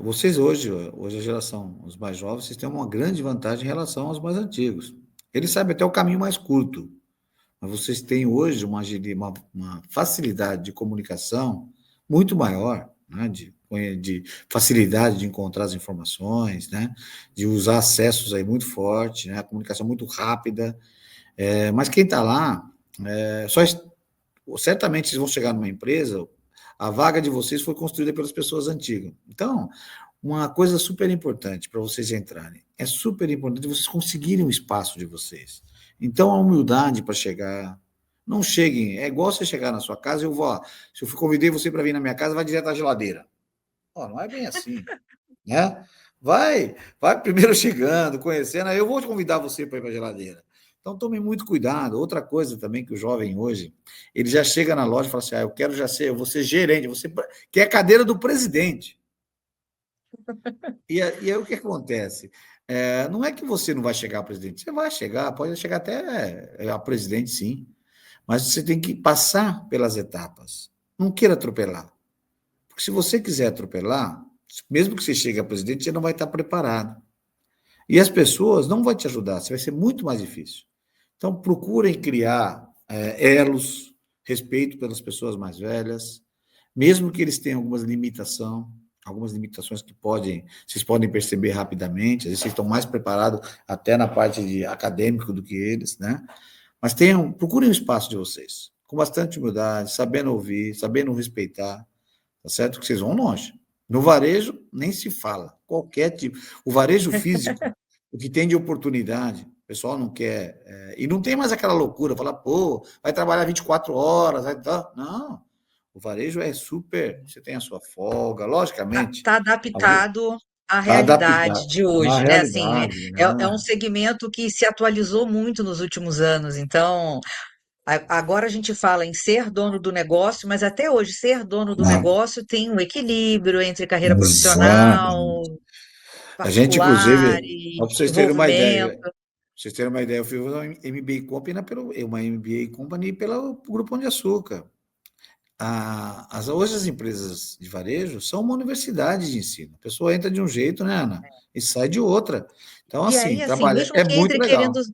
Vocês hoje a geração, os mais jovens, vocês têm uma grande vantagem em relação aos mais antigos. Eles sabem até o caminho mais curto, mas vocês têm hoje uma facilidade de comunicação muito maior, né? De facilidade de encontrar as informações, né? De usar acessos aí muito forte, né? A comunicação muito rápida. Mas quem está lá, só certamente vocês vão chegar numa empresa, a vaga de vocês foi construída pelas pessoas antigas. Então, uma coisa super importante para vocês entrarem, é super importante vocês conseguirem o espaço de vocês. Então, a humildade para chegar, não cheguem, é igual você chegar na sua casa e eu vou, ó, se eu convidei você para vir na minha casa, vai direto à geladeira. Ó, não é bem assim, né? Vai primeiro chegando, conhecendo, aí eu vou te convidar você para ir para a geladeira. Então tome muito cuidado. Outra coisa também que o jovem hoje, ele já chega na loja e fala assim: eu quero já ser, eu vou ser gerente, você quer a cadeira do presidente. E aí o que acontece? Não é que você não vai chegar a presidente, você vai chegar, pode chegar até a presidente, sim, mas você tem que passar pelas etapas. Não queira atropelar. Porque se você quiser atropelar, mesmo que você chegue a presidente, você não vai estar preparado. E as pessoas não vão te ajudar, você vai ser muito mais difícil. Então, procurem criar elos, respeito pelas pessoas mais velhas, mesmo que eles tenham algumas limitações que vocês podem perceber rapidamente, às vezes vocês estão mais preparados até na parte de acadêmico do que eles, né? Mas procurem o espaço de vocês, com bastante humildade, sabendo ouvir, sabendo respeitar, tá certo? Que vocês vão longe. No varejo, nem se fala, qualquer tipo. O varejo físico, o que tem de oportunidade, o pessoal não quer. E não tem mais aquela loucura, falar, pô, vai trabalhar 24 horas, vai. Não. O varejo é super. Você tem a sua folga, logicamente. Tá adaptado à Está realidade adaptado de à hoje, né? Assim, realidade, é um né? segmento que se atualizou muito nos últimos anos. Então, agora a gente fala em ser dono do negócio, mas até hoje ser dono do Ah, negócio tem um equilíbrio entre carreira profissional, exatamente. A gente, particular inclusive, e só para vocês terem uma envolvimento. ideia, vocês terem uma ideia, eu fiz uma MBA Company uma MBA Company pelo Grupo Pão de Açúcar. Hoje as empresas de varejo são uma universidade de ensino. A pessoa entra de um jeito, né, Ana? E sai de outra. Então, E assim, aí, assim, trabalhar mesmo é que muito entre querendo. legal.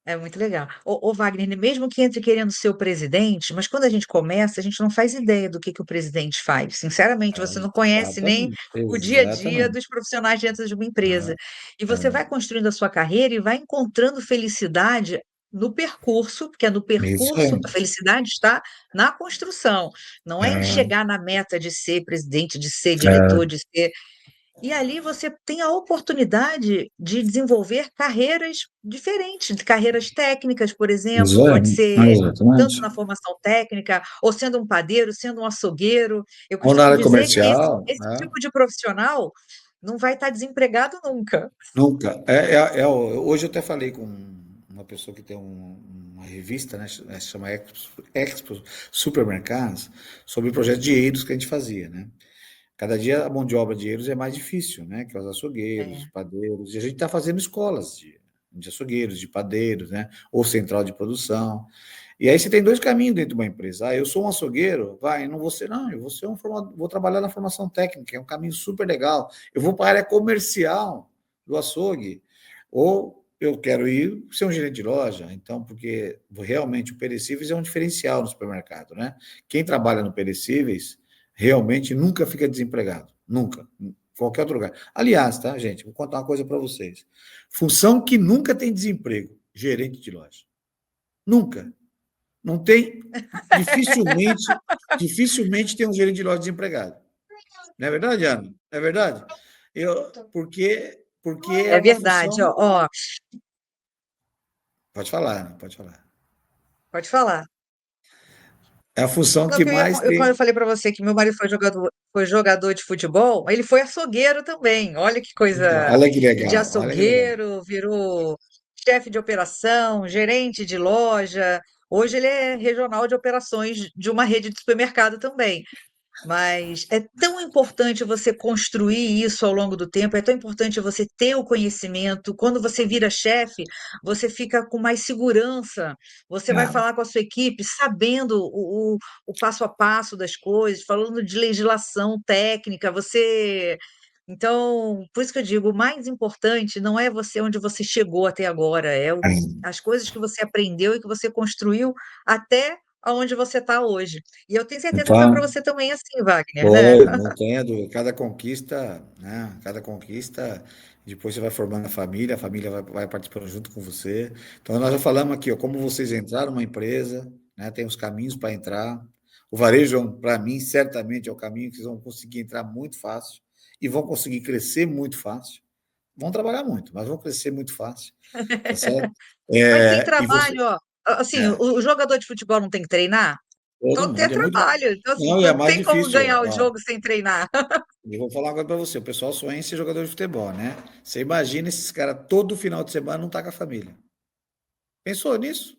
É muito legal. Ô, Wagner, mesmo que entre querendo ser o presidente, mas quando a gente começa, a gente não faz ideia do que o presidente faz. Sinceramente, você não conhece nem Exatamente, o dia a dia exatamente. dos profissionais dentro de uma empresa. E você vai construindo a sua carreira e vai encontrando felicidade no percurso, porque é no Isso percurso, aí. a felicidade está na construção, não é em chegar na meta de ser presidente, de ser diretor, de ser. E ali você tem a oportunidade de desenvolver carreiras diferentes, carreiras técnicas, por exemplo, pode ser tanto Exatamente. na formação técnica, ou sendo um padeiro, sendo um açougueiro. Eu Ou na costumo área dizer que comercial, esse né? tipo de profissional não vai estar desempregado nunca. Nunca. Hoje eu até falei com uma pessoa que tem uma revista, né, se chama Expo Supermercados, sobre o projeto de eiros que a gente fazia, né? Cada dia a mão de obra de eiros é mais difícil, né? Que é os açougueiros, É, padeiros, e a gente está fazendo escolas de açougueiros, de padeiros, né? Ou central de produção. E aí você tem dois caminhos dentro de uma empresa. Ah, eu sou um açougueiro, vai, não vou ser, não, eu vou ser vou trabalhar na formação técnica, é um caminho super legal. Eu vou para a área comercial do açougue, ou eu quero ir ser um gerente de loja, então, porque realmente o perecíveis é um diferencial no supermercado, né? Quem trabalha no perecíveis realmente nunca fica desempregado, nunca, em qualquer outro lugar. Aliás, tá, gente, vou contar uma coisa para vocês. Função que nunca tem desemprego, gerente de loja. Nunca. Não tem, dificilmente tem um gerente de loja desempregado. Não é verdade, Ana? Não é verdade? Porque é é uma verdade, função. ó, Pode falar, Ana, pode falar. pode falar. É a função Não, que que mais quando eu tem. falei para você que meu marido foi jogador de futebol, ele foi açougueiro também. Olha que Então, coisa olha que de legal, olha que legal. açougueiro, virou chefe de operação, gerente de loja. Hoje ele é regional de operações de uma rede de supermercado também. Mas é tão importante você construir isso ao longo do tempo, é tão importante você ter o conhecimento. Quando você vira chefe, você fica com mais segurança. Você vai Ah, falar com a sua equipe sabendo o passo a passo das coisas, falando de legislação técnica. Então, por isso que eu digo, o mais importante não é você onde você chegou até agora, as coisas que você aprendeu e que você construiu até aonde você está hoje. E eu tenho certeza que foi para então, você também assim, Wagner, né? foi, não tenha dúvida. Cada conquista, né? Cada conquista, depois você vai formando a família vai participando junto com você. Então, nós já falamos aqui, ó, como vocês entraram numa empresa, né? Tem os caminhos para entrar. O varejo, para mim, certamente é o caminho que vocês vão conseguir entrar muito fácil e vão conseguir crescer muito fácil. Vão trabalhar muito, mas vão crescer muito fácil, tá certo? Mas tem E você, trabalho, ó. Assim, é, o jogador de futebol não tem que treinar? todo Então tem mundo é muito. trabalho. Então, assim, Não, e é não mais tem como difícil, ganhar o ó. jogo sem treinar. E vou falar agora para você, o pessoal sonha em ser jogador de futebol, né? Você imagina esses caras todo final de semana não tá com a família. Pensou nisso?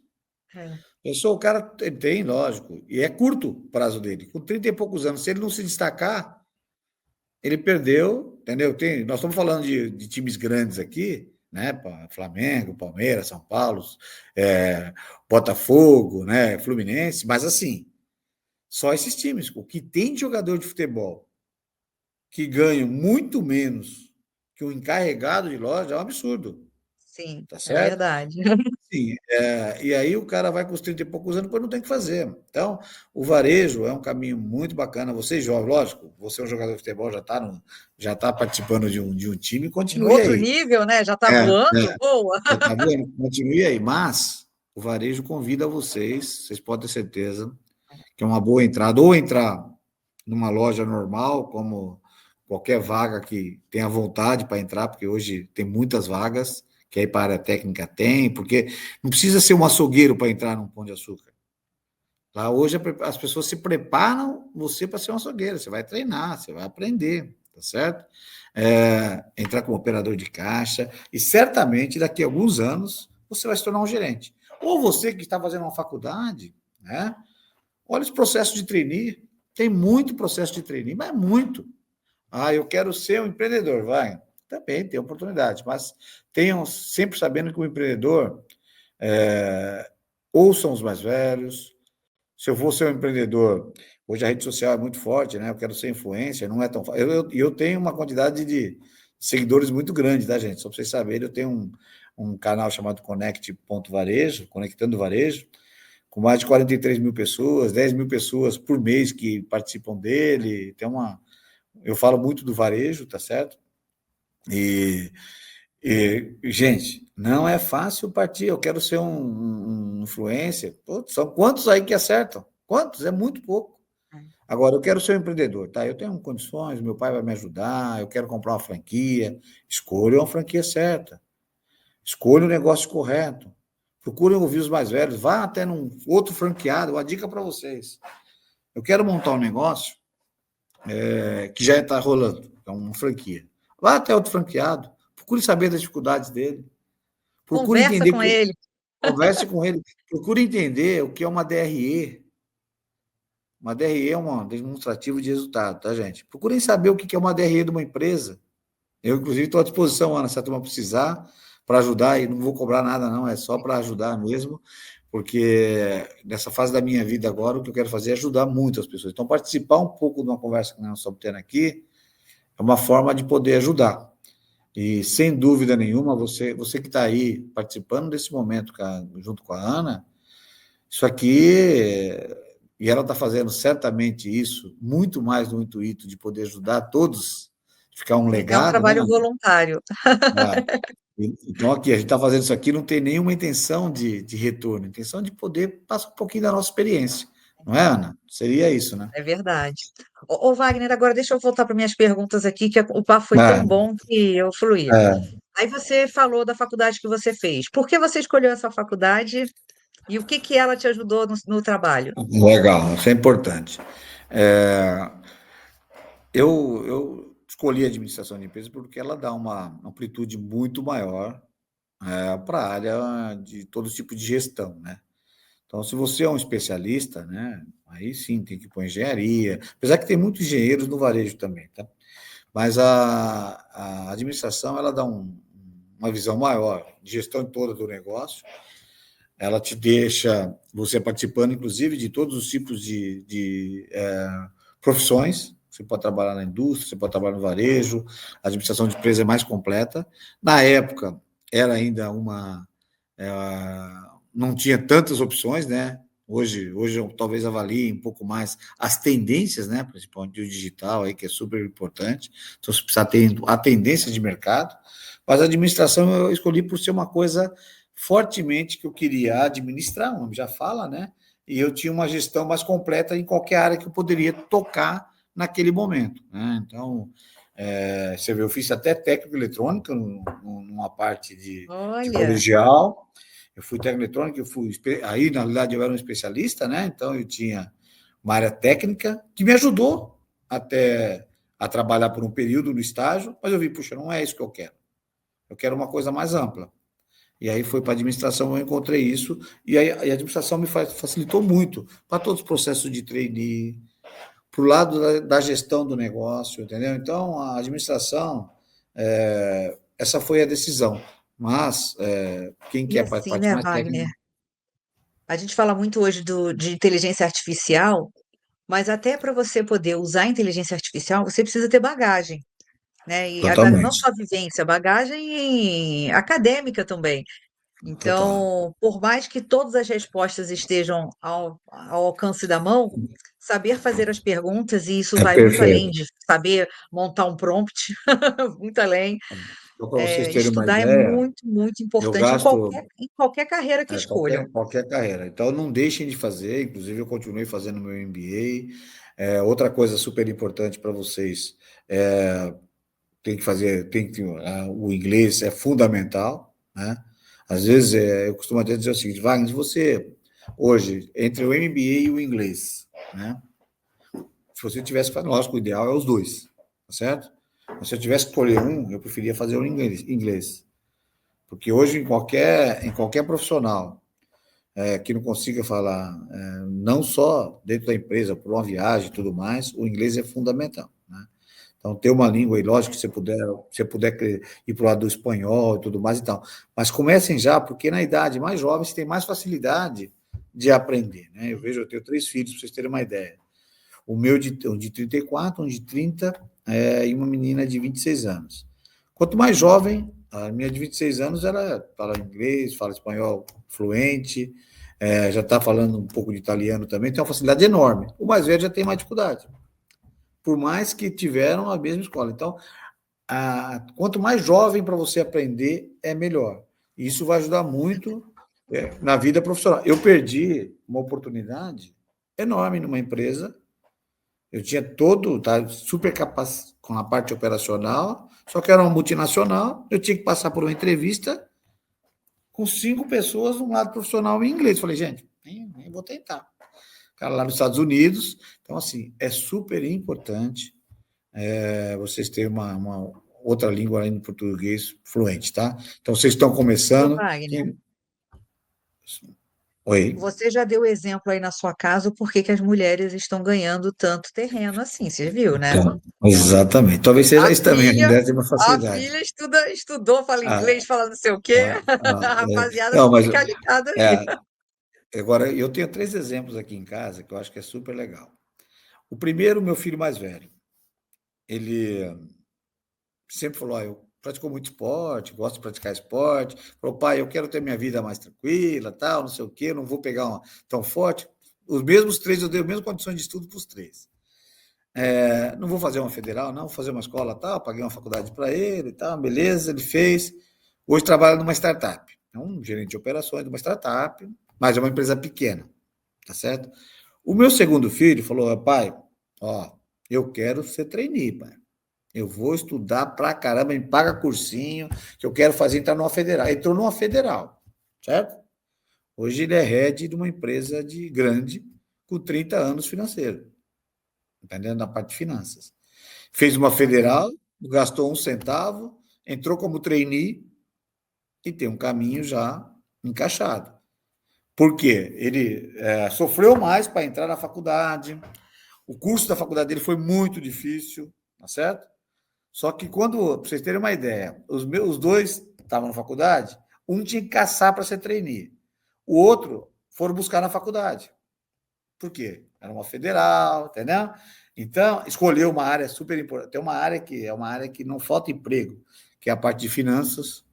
É, Pensou, o cara tem, lógico, e é curto o prazo dele. Com 30 e poucos anos, se ele não se destacar, ele perdeu, entendeu? Nós estamos falando de times grandes aqui, né? Flamengo, Palmeiras, São Paulo, é, Botafogo, né? Fluminense, mas assim, só esses times. O que tem de jogador de futebol que ganham muito menos que um encarregado de loja é um absurdo, sim, tá é certo? verdade. Sim, e aí o cara vai com os 30 e poucos anos, depois não tem o que fazer. Então, o varejo é um caminho muito bacana. Você jovem, lógico, você é um jogador de futebol, já tá participando de um time, Em continue outro aí. nível, né? Já está É, voando? Boa! já tá vendo? Continue aí. Mas o varejo convida vocês podem ter certeza que é uma boa entrada, ou entrar numa loja normal, como qualquer vaga que tenha vontade para entrar, porque hoje tem muitas vagas, que aí para a área técnica tem, porque não precisa ser um açougueiro para entrar num Pão de Açúcar. Lá hoje as pessoas se preparam você para ser um açougueiro, você vai treinar, você vai aprender, tá certo? Entrar como operador de caixa, e certamente daqui a alguns anos você vai se tornar um gerente. Ou você que está fazendo uma faculdade, né? Olha os processos de trainee. Tem muito processo de trainee, mas muito. Ah, eu quero ser um empreendedor, vai. Também tem oportunidade, mas tenham sempre sabendo que o empreendedor ouçam os mais velhos. Se eu vou ser um empreendedor, hoje a rede social é muito forte, né? Eu quero ser influencer, não é tão fácil. Eu tenho uma quantidade de seguidores muito grande, tá, gente? Só para vocês saberem, eu tenho um canal chamado Conecte.varejo, Conectando Varejo, com mais de 43 mil pessoas, 10 mil pessoas por mês que participam dele. Eu falo muito do varejo, tá certo? E, gente, não é fácil partir. Eu quero ser um influencer. Pô, são quantos aí que acertam? Quantos? É muito pouco. Agora, eu quero ser um empreendedor, tá? Eu tenho condições, meu pai vai me ajudar, eu quero comprar uma franquia. Escolha uma franquia certa. Escolha o negócio correto. Procurem ouvir os mais velhos. Vá até num outro franqueado. Uma dica para vocês. Eu quero montar um negócio que já está rolando, é uma franquia. Vá até outro franqueado. Procure saber das dificuldades dele. Procure Conversa entender, com ele. converse com ele. Procure entender o que é uma DRE. Uma DRE é um demonstrativo de resultado, tá, gente? Procurem saber o que é uma DRE de uma empresa. Eu, inclusive, estou à disposição, Ana, se a turma precisar, para ajudar, e não vou cobrar nada, não, é só para ajudar mesmo, porque nessa fase da minha vida agora, o que eu quero fazer é ajudar muito as pessoas. Então, participar um pouco de uma conversa que nós estamos tendo aqui é uma forma de poder ajudar. E, sem dúvida nenhuma, você que está aí participando desse momento junto com a Ana, isso aqui, e ela está fazendo certamente isso, muito mais no intuito de poder ajudar todos, ficar um É um legado, né? trabalho voluntário. Ah, então, aqui, a gente está fazendo isso aqui, não tem nenhuma intenção de retorno, intenção de poder passar um pouquinho da nossa experiência. Não é, Ana? Seria isso, né? É verdade. Ô, Wagner, agora deixa eu voltar para minhas perguntas aqui, que o papo foi É, tão bom que eu fluí. é, Aí você falou da faculdade que você fez. Por que você escolheu essa faculdade e o que que ela te ajudou no trabalho? legal, isso é importante. É, eu escolhi a administração de empresas porque ela dá uma amplitude muito maior para a área de todo tipo de gestão, né? Então, se você é um especialista, né, aí sim tem que ir para engenharia, apesar que tem muitos engenheiros no varejo também, tá? Mas a administração, ela dá uma visão maior de gestão toda do negócio, ela te deixa você participando, inclusive, de todos os tipos de profissões. Você pode trabalhar na indústria, você pode trabalhar no varejo, a administração de empresa é mais completa. Na época, era ainda não tinha tantas opções, né? Hoje eu talvez avalie um pouco mais as tendências, né? Principalmente o digital, aí, que é super importante. Então, você precisa ter a tendência de mercado. Mas a administração eu escolhi por ser uma coisa fortemente que eu queria administrar, o nome já fala, né? E eu tinha uma gestão mais completa em qualquer área que eu poderia tocar naquele momento, né? Então, você vê, eu fiz até técnico eletrônica numa parte de Olha, colegial, eu fui técnico eletrônico, aí na realidade eu era um especialista, né? Então eu tinha uma área técnica que me ajudou até a trabalhar por um período no estágio, mas eu vi, puxa, não é isso que eu quero uma coisa mais ampla. E aí foi para a administração, eu encontrei isso, e aí a administração me facilitou muito para todos os processos de trainee, para o lado da gestão do negócio, entendeu? Então, a administração, essa foi a decisão. Mas, quem e quer assim, parte né, mais Wagner? técnica, A gente fala muito hoje de inteligência artificial, mas até para você poder usar a inteligência artificial, você precisa ter bagagem, né? E não totalmente, só vivência, bagagem acadêmica também. total. Então, por mais que todas as respostas estejam ao alcance da mão, saber fazer as perguntas, e isso É vai muito além perfeito. de saber montar um prompt, muito além. Só para vocês terem uma Estudar é ideia, muito, muito eu importante gasto em qualquer carreira que escolham. qualquer carreira. Então, não deixem de fazer. Inclusive, eu continuei fazendo meu MBA. Outra coisa super importante para vocês tem que fazer, o inglês é fundamental, né? Às vezes, eu costumo até dizer o seguinte, Wagner, se você, hoje, entre o MBA e o inglês, né? Se você tivesse que fazer, lógico, o ideal é os dois, tá certo? Mas se eu tivesse que escolher um, eu preferia fazer o inglês. Porque hoje, em qualquer profissional que não consiga falar, não só dentro da empresa, por uma viagem e tudo mais, o inglês é fundamental, né? Então, ter uma língua aí, lógico que você puder ir para o lado do espanhol e tudo mais e tal. Mas comecem já, porque na idade mais jovem você tem mais facilidade de aprender, né? Eu tenho 3 filhos, para vocês terem uma ideia. O meu um de 34, um de 30 e uma menina de 26 anos. Quanto mais jovem, a minha de 26 anos, ela fala inglês, fala espanhol fluente, já está falando um pouco de italiano também, tem uma facilidade enorme. O mais velho já tem mais dificuldade, por mais que tiveram a mesma escola. Então, quanto mais jovem para você aprender, é melhor. Isso vai ajudar muito na vida profissional. Eu perdi uma oportunidade enorme numa empresa Eu tinha todo, tá, super capaz com a parte operacional, só que era uma multinacional, eu tinha que passar por uma entrevista com 5 pessoas, um lado profissional em inglês. Falei, gente, nem vou tentar. Cara, lá nos Estados Unidos. Então, assim, é super importante vocês terem uma outra língua além do português fluente, tá? Então, vocês estão Ô, começando. Wagner, Oi? você já deu exemplo aí na sua casa o porquê que as mulheres estão ganhando tanto terreno assim, você viu, né? Então, exatamente. Talvez seja A isso também, a filha, mulher tem uma a facilidade. filha estudou, fala Ah, inglês, fala não sei o quê. A rapaziada não, mas fica ligada aí. é, agora eu tenho 3 exemplos aqui em casa que eu acho que é super legal. O primeiro, meu filho mais velho, ele sempre falou: eu praticou muito esporte, gosto de praticar esporte. Falou, pai, eu quero ter minha vida mais tranquila, tal, não sei o quê, não vou pegar tão forte. Os mesmos três, eu dei as mesmas condições de estudo para os três. Não vou fazer uma federal, não, vou fazer uma escola tal, paguei uma faculdade para ele e tal, beleza, ele fez. Hoje trabalha numa startup. É um gerente de operações de uma startup, mas é uma empresa pequena, tá certo? O meu segundo filho falou, pai, ó, eu quero ser trainee, pai. Eu vou estudar pra caramba, me paga cursinho, que eu quero fazer entrar numa federal. Entrou numa federal, certo? Hoje ele é head de uma empresa de grande, com 30 anos financeiro, entendendo? Na parte de finanças. Fez uma Bacana. federal, gastou um centavo, entrou como trainee e tem um caminho já encaixado. Por quê? Ele sofreu mais para entrar na faculdade, o curso da faculdade dele foi muito difícil, tá certo? Só que quando, para vocês terem uma ideia, os dois estavam na faculdade, um tinha que caçar para ser trainee, o outro foram buscar na faculdade. Por quê? Era uma federal, entendeu? Então, escolheu uma área super importante. Tem uma área que é uma área que não falta emprego, que é a parte de finanças.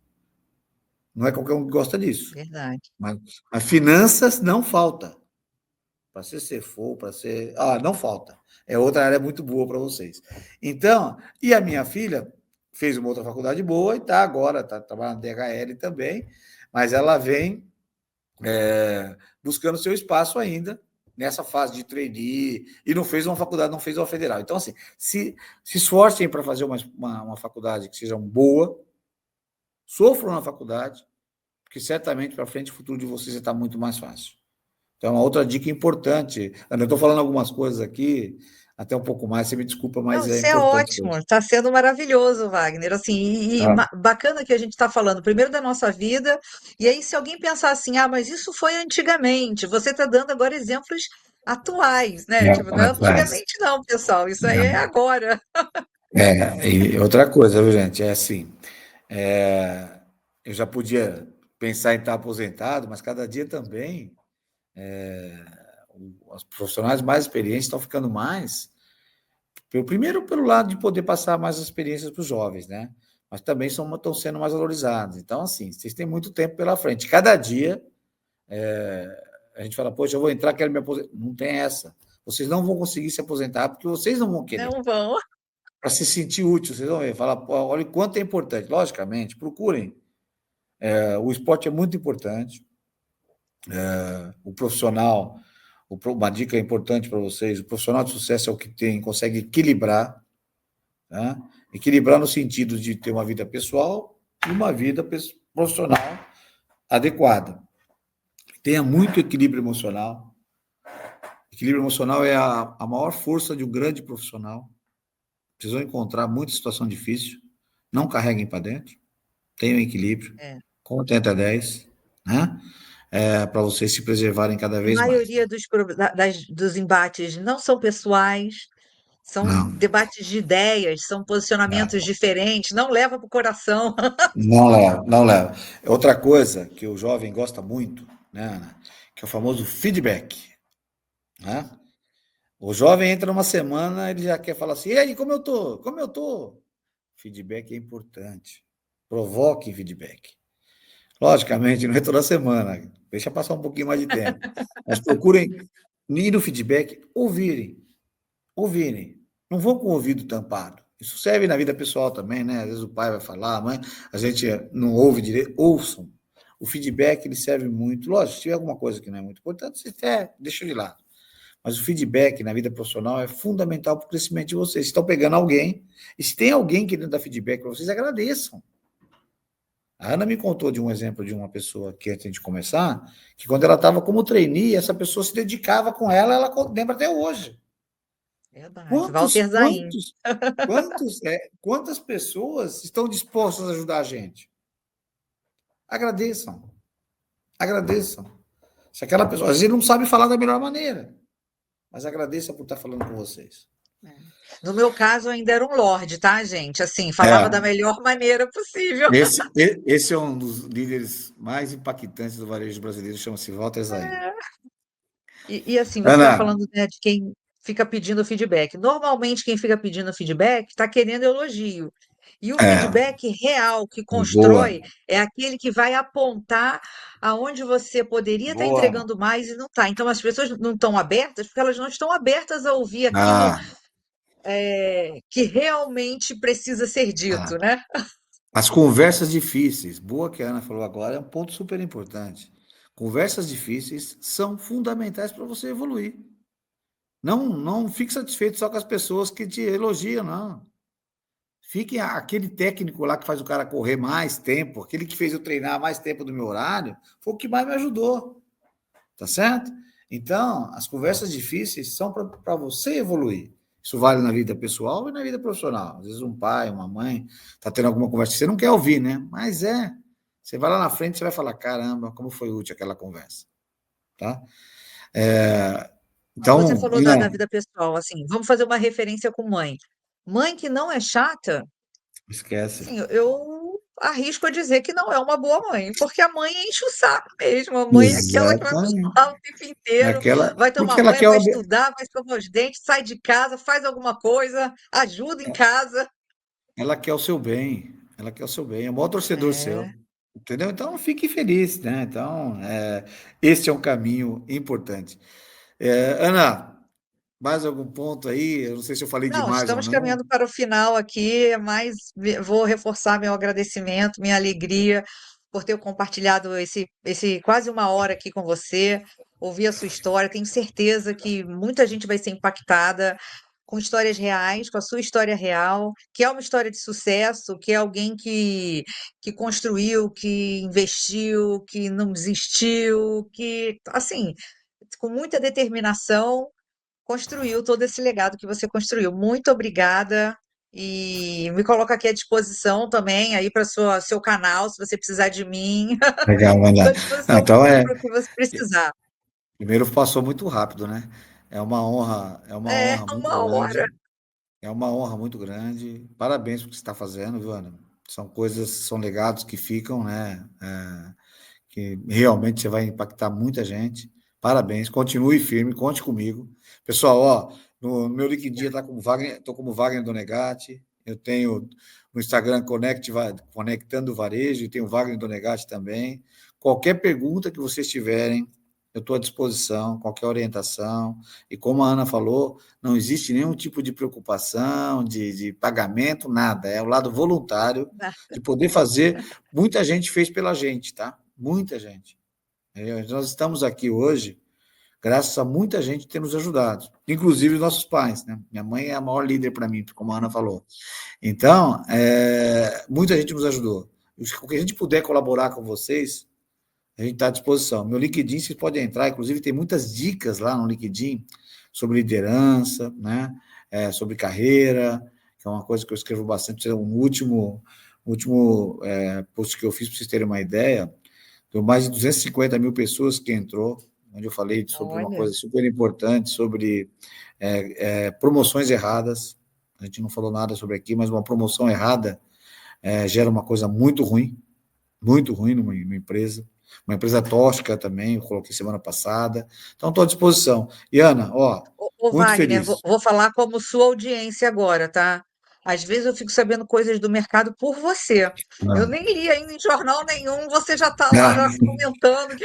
Não é qualquer um que gosta disso. Verdade. Mas finanças não falta. Para ser CFO, para ser. Ah, não falta. É outra área muito boa para vocês. Então, e a minha filha fez uma outra faculdade boa e está agora, está trabalhando na DHL também, mas ela vem buscando seu espaço ainda nessa fase de trainee e não fez uma faculdade, não fez uma federal. Então, assim, se esforcem para fazer uma faculdade que seja boa, sofram na faculdade, porque certamente para frente o futuro de vocês está muito mais fácil. Então, uma outra dica importante, Ana, eu estou falando algumas coisas aqui, até um pouco mais, você me desculpa, Não, mas é isso é importante ótimo, mesmo. está sendo maravilhoso, Wagner. Assim, Ah, bacana que a gente está falando primeiro da nossa vida, e aí, se alguém pensar assim, ah, mas isso foi antigamente, você está dando agora exemplos atuais, né? Tipo, não é atrás. antigamente, não, pessoal, isso aí é agora. E outra coisa, viu, gente? É assim, é, eu já podia pensar em estar aposentado, mas cada dia também os profissionais mais experientes estão ficando mais. Primeiro, pelo lado de poder passar mais experiências para os jovens, né? Mas também estão sendo mais valorizados. Então, assim, vocês têm muito tempo pela frente. Cada dia a gente fala, poxa, eu vou entrar, quero me aposentar. Não tem essa. Vocês não vão conseguir se aposentar porque vocês não vão querer. Não vão. Para se sentir útil, vocês vão ver. Fala, olha o quanto é importante. Logicamente, procurem. O esporte é muito importante. O profissional, uma dica importante para vocês: o profissional de sucesso é o que consegue equilibrar, tá? Equilibrar no sentido de ter uma vida pessoal e uma vida profissional adequada. Tenha muito equilíbrio emocional. Equilíbrio emocional é a maior força de um grande profissional. Vocês vão encontrar muita situação difícil. Não carreguem para dentro. Tenham equilíbrio. É. Contem até 10, né? Para vocês se preservarem cada A vez mais. maioria dos embates não são pessoais, são Não, debates de ideias, são posicionamentos não, diferentes, não leva para o coração. não leva, não leva. Outra coisa que o jovem gosta muito, né, Ana, que é o famoso feedback, né? O jovem entra numa semana, ele já quer falar assim, e aí, como eu tô? Como eu tô? Feedback é importante. Provoque feedback. Logicamente, não é toda semana, deixa passar um pouquinho mais de tempo. Mas procurem ir no feedback, ouvirem. Não vão com o ouvido tampado. Isso serve na vida pessoal também, né? Às vezes o pai vai falar, a mãe, a gente não ouve direito, ouçam. O feedback ele serve muito. Lógico, se tiver alguma coisa que não é muito importante, você até deixa de lado. Mas o feedback na vida profissional é fundamental para o crescimento de vocês. Vocês estão pegando alguém, e se tem alguém querendo dar feedback para vocês, agradeçam. A Ana me contou de um exemplo de uma pessoa que, antes de começar, que quando ela estava como trainee, essa pessoa se dedicava com ela, ela lembra até hoje. Verdade. Quantos, Walter Zain. quantos, quantas pessoas estão dispostas a ajudar a gente? Agradeçam. Agradeçam. Se aquela pessoa, às vezes não sabe falar da melhor maneira, mas agradeça por estar falando com vocês. No meu caso, ainda era um lorde, tá, gente? Assim, falava da É, melhor maneira possível. esse é um dos líderes mais impactantes do varejo brasileiro, chama-se Walter Zain. Assim, você está Ana, falando, né, de quem fica pedindo feedback. Normalmente, quem fica pedindo feedback está querendo elogio. E o é, feedback real que boa, constrói é aquele que vai apontar aonde você poderia estar boa, Ana. entregando mais e não está. Então, as pessoas não estão abertas porque elas não estão abertas a ouvir aquilo Ah, que realmente precisa ser ah. dito, né? As conversas difíceis, boa que a Ana falou agora, é um ponto super importante. Conversas difíceis são fundamentais para você evoluir. Não fique satisfeito só com as pessoas que te elogiam, não. Fique aquele técnico lá que faz o cara correr mais tempo, aquele que fez eu treinar mais tempo do meu horário, foi o que mais me ajudou, tá certo? Então, as conversas difíceis são para você evoluir. Isso vale na vida pessoal e na vida profissional. Às vezes um pai, uma mãe está tendo alguma conversa que você não quer ouvir, né? Mas é. Você vai lá na frente, você vai falar, caramba, como foi útil aquela conversa, tá? É, Você então, falou da vida pessoal, assim, vamos fazer uma referência com mãe. Mãe que não é chata, esquece. assim, eu arrisco a dizer que não é uma boa mãe, porque a mãe enche o saco mesmo. A mãe é aquela que vai Exatamente. falar o tempo inteiro, Aquela, vai porque tomar ela banho, quer, vai estudar, vai escovar os dentes, sai de casa, faz alguma coisa, ajuda em casa. ela quer o seu bem, ela quer o seu bem, é o maior torcedor É. seu, entendeu? Então fique feliz, né? Então, esse é um caminho importante. Ana, mais algum ponto aí? Eu não sei se eu falei Não, demais ou estamos não. caminhando para o final aqui, mas vou reforçar meu agradecimento, minha alegria por ter compartilhado esse quase uma hora aqui com você, ouvir a sua história. Tenho certeza que muita gente vai ser impactada com histórias reais, com a sua história real, que é uma história de sucesso, que é alguém que construiu, que investiu, que não desistiu, que, assim, com muita determinação construiu todo esse legado que você construiu. Muito obrigada. E me coloco aqui à disposição também aí para seu canal, se você precisar de mim. Legal, Estou Ana. à Ah, disposição então para o que você precisar. primeiro passou muito rápido, né? É uma É, honra muito uma hora. grande. É uma honra muito grande. Parabéns pelo que você está fazendo, viu, Ana? São coisas, são legados que ficam, né? Que realmente você vai impactar muita gente. Parabéns, continue firme, conte comigo. Pessoal, ó, no meu LinkedIn tá como Wagner, estou como Wagner Donegatti. Eu tenho no Instagram Conectando Varejo e tenho Wagner Donegatti também. Qualquer pergunta que vocês tiverem, eu estou à disposição, qualquer orientação. E como a Ana falou, não existe nenhum tipo de preocupação, de pagamento, nada. É o lado voluntário de poder fazer. Muita gente fez pela gente, tá? Muita gente. Nós estamos aqui hoje graças a muita gente ter nos ajudado, inclusive os nossos pais, né? Minha mãe é a maior líder para mim, como a Ana falou. Então, muita gente nos ajudou. O que a gente puder colaborar com vocês, a gente está à disposição. Meu LinkedIn, vocês podem entrar, inclusive tem muitas dicas lá no LinkedIn sobre liderança, né? Sobre carreira, que é uma coisa que eu escrevo bastante. O último post que eu fiz, para vocês terem uma ideia, deu mais de 250 mil pessoas que entrou, onde eu falei sobre uma Olha, coisa super importante, sobre promoções erradas. A gente não falou nada sobre aqui, mas uma promoção errada gera uma coisa muito ruim numa empresa. Uma empresa tóxica também, eu coloquei semana passada. Então, estou à disposição. E, Ana, ó, ô muito Wagner, vou, feliz. vou falar como sua audiência agora, tá? Às vezes eu fico sabendo coisas do mercado por você. Eu Ah, nem li ainda em jornal nenhum, você já está lá já comentando.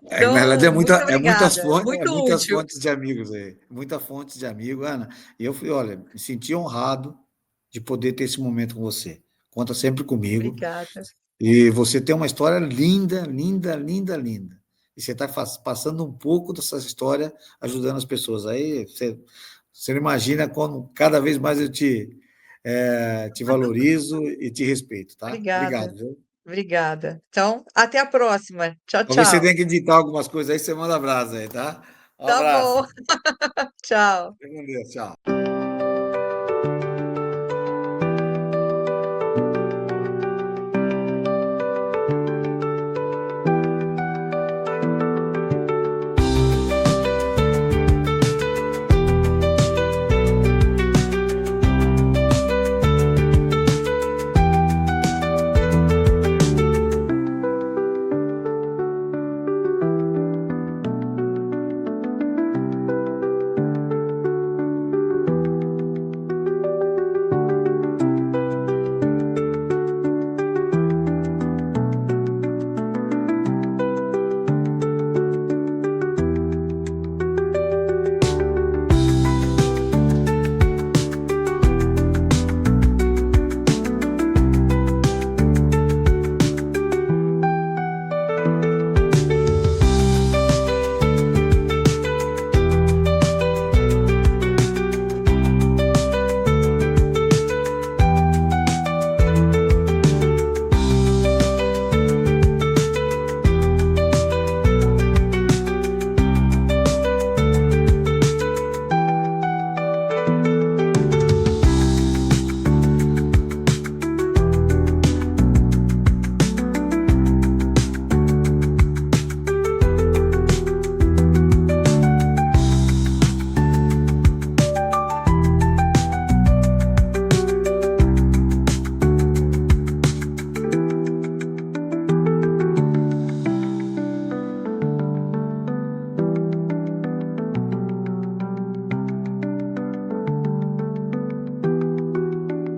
na verdade, Então, muito obrigada, é muito muitas útil. fontes de amigos aí. Muita fontes de amigo, Ana. E eu fui, olha, me senti honrado de poder ter esse momento com você. Conta sempre comigo. Obrigada. E você tem uma história linda, linda, linda, linda. e você está passando um pouco dessa história, ajudando as pessoas. Aí você não imagina como cada vez mais eu te valorizo e te respeito, tá? Obrigada, Obrigado, viu? obrigada. Então, até a próxima. Tchau, Talvez você tchau. tenha que editar algumas coisas aí, você manda abraço aí, tá? Um Tá bom. abraço. Tchau. Fica com Deus, tchau.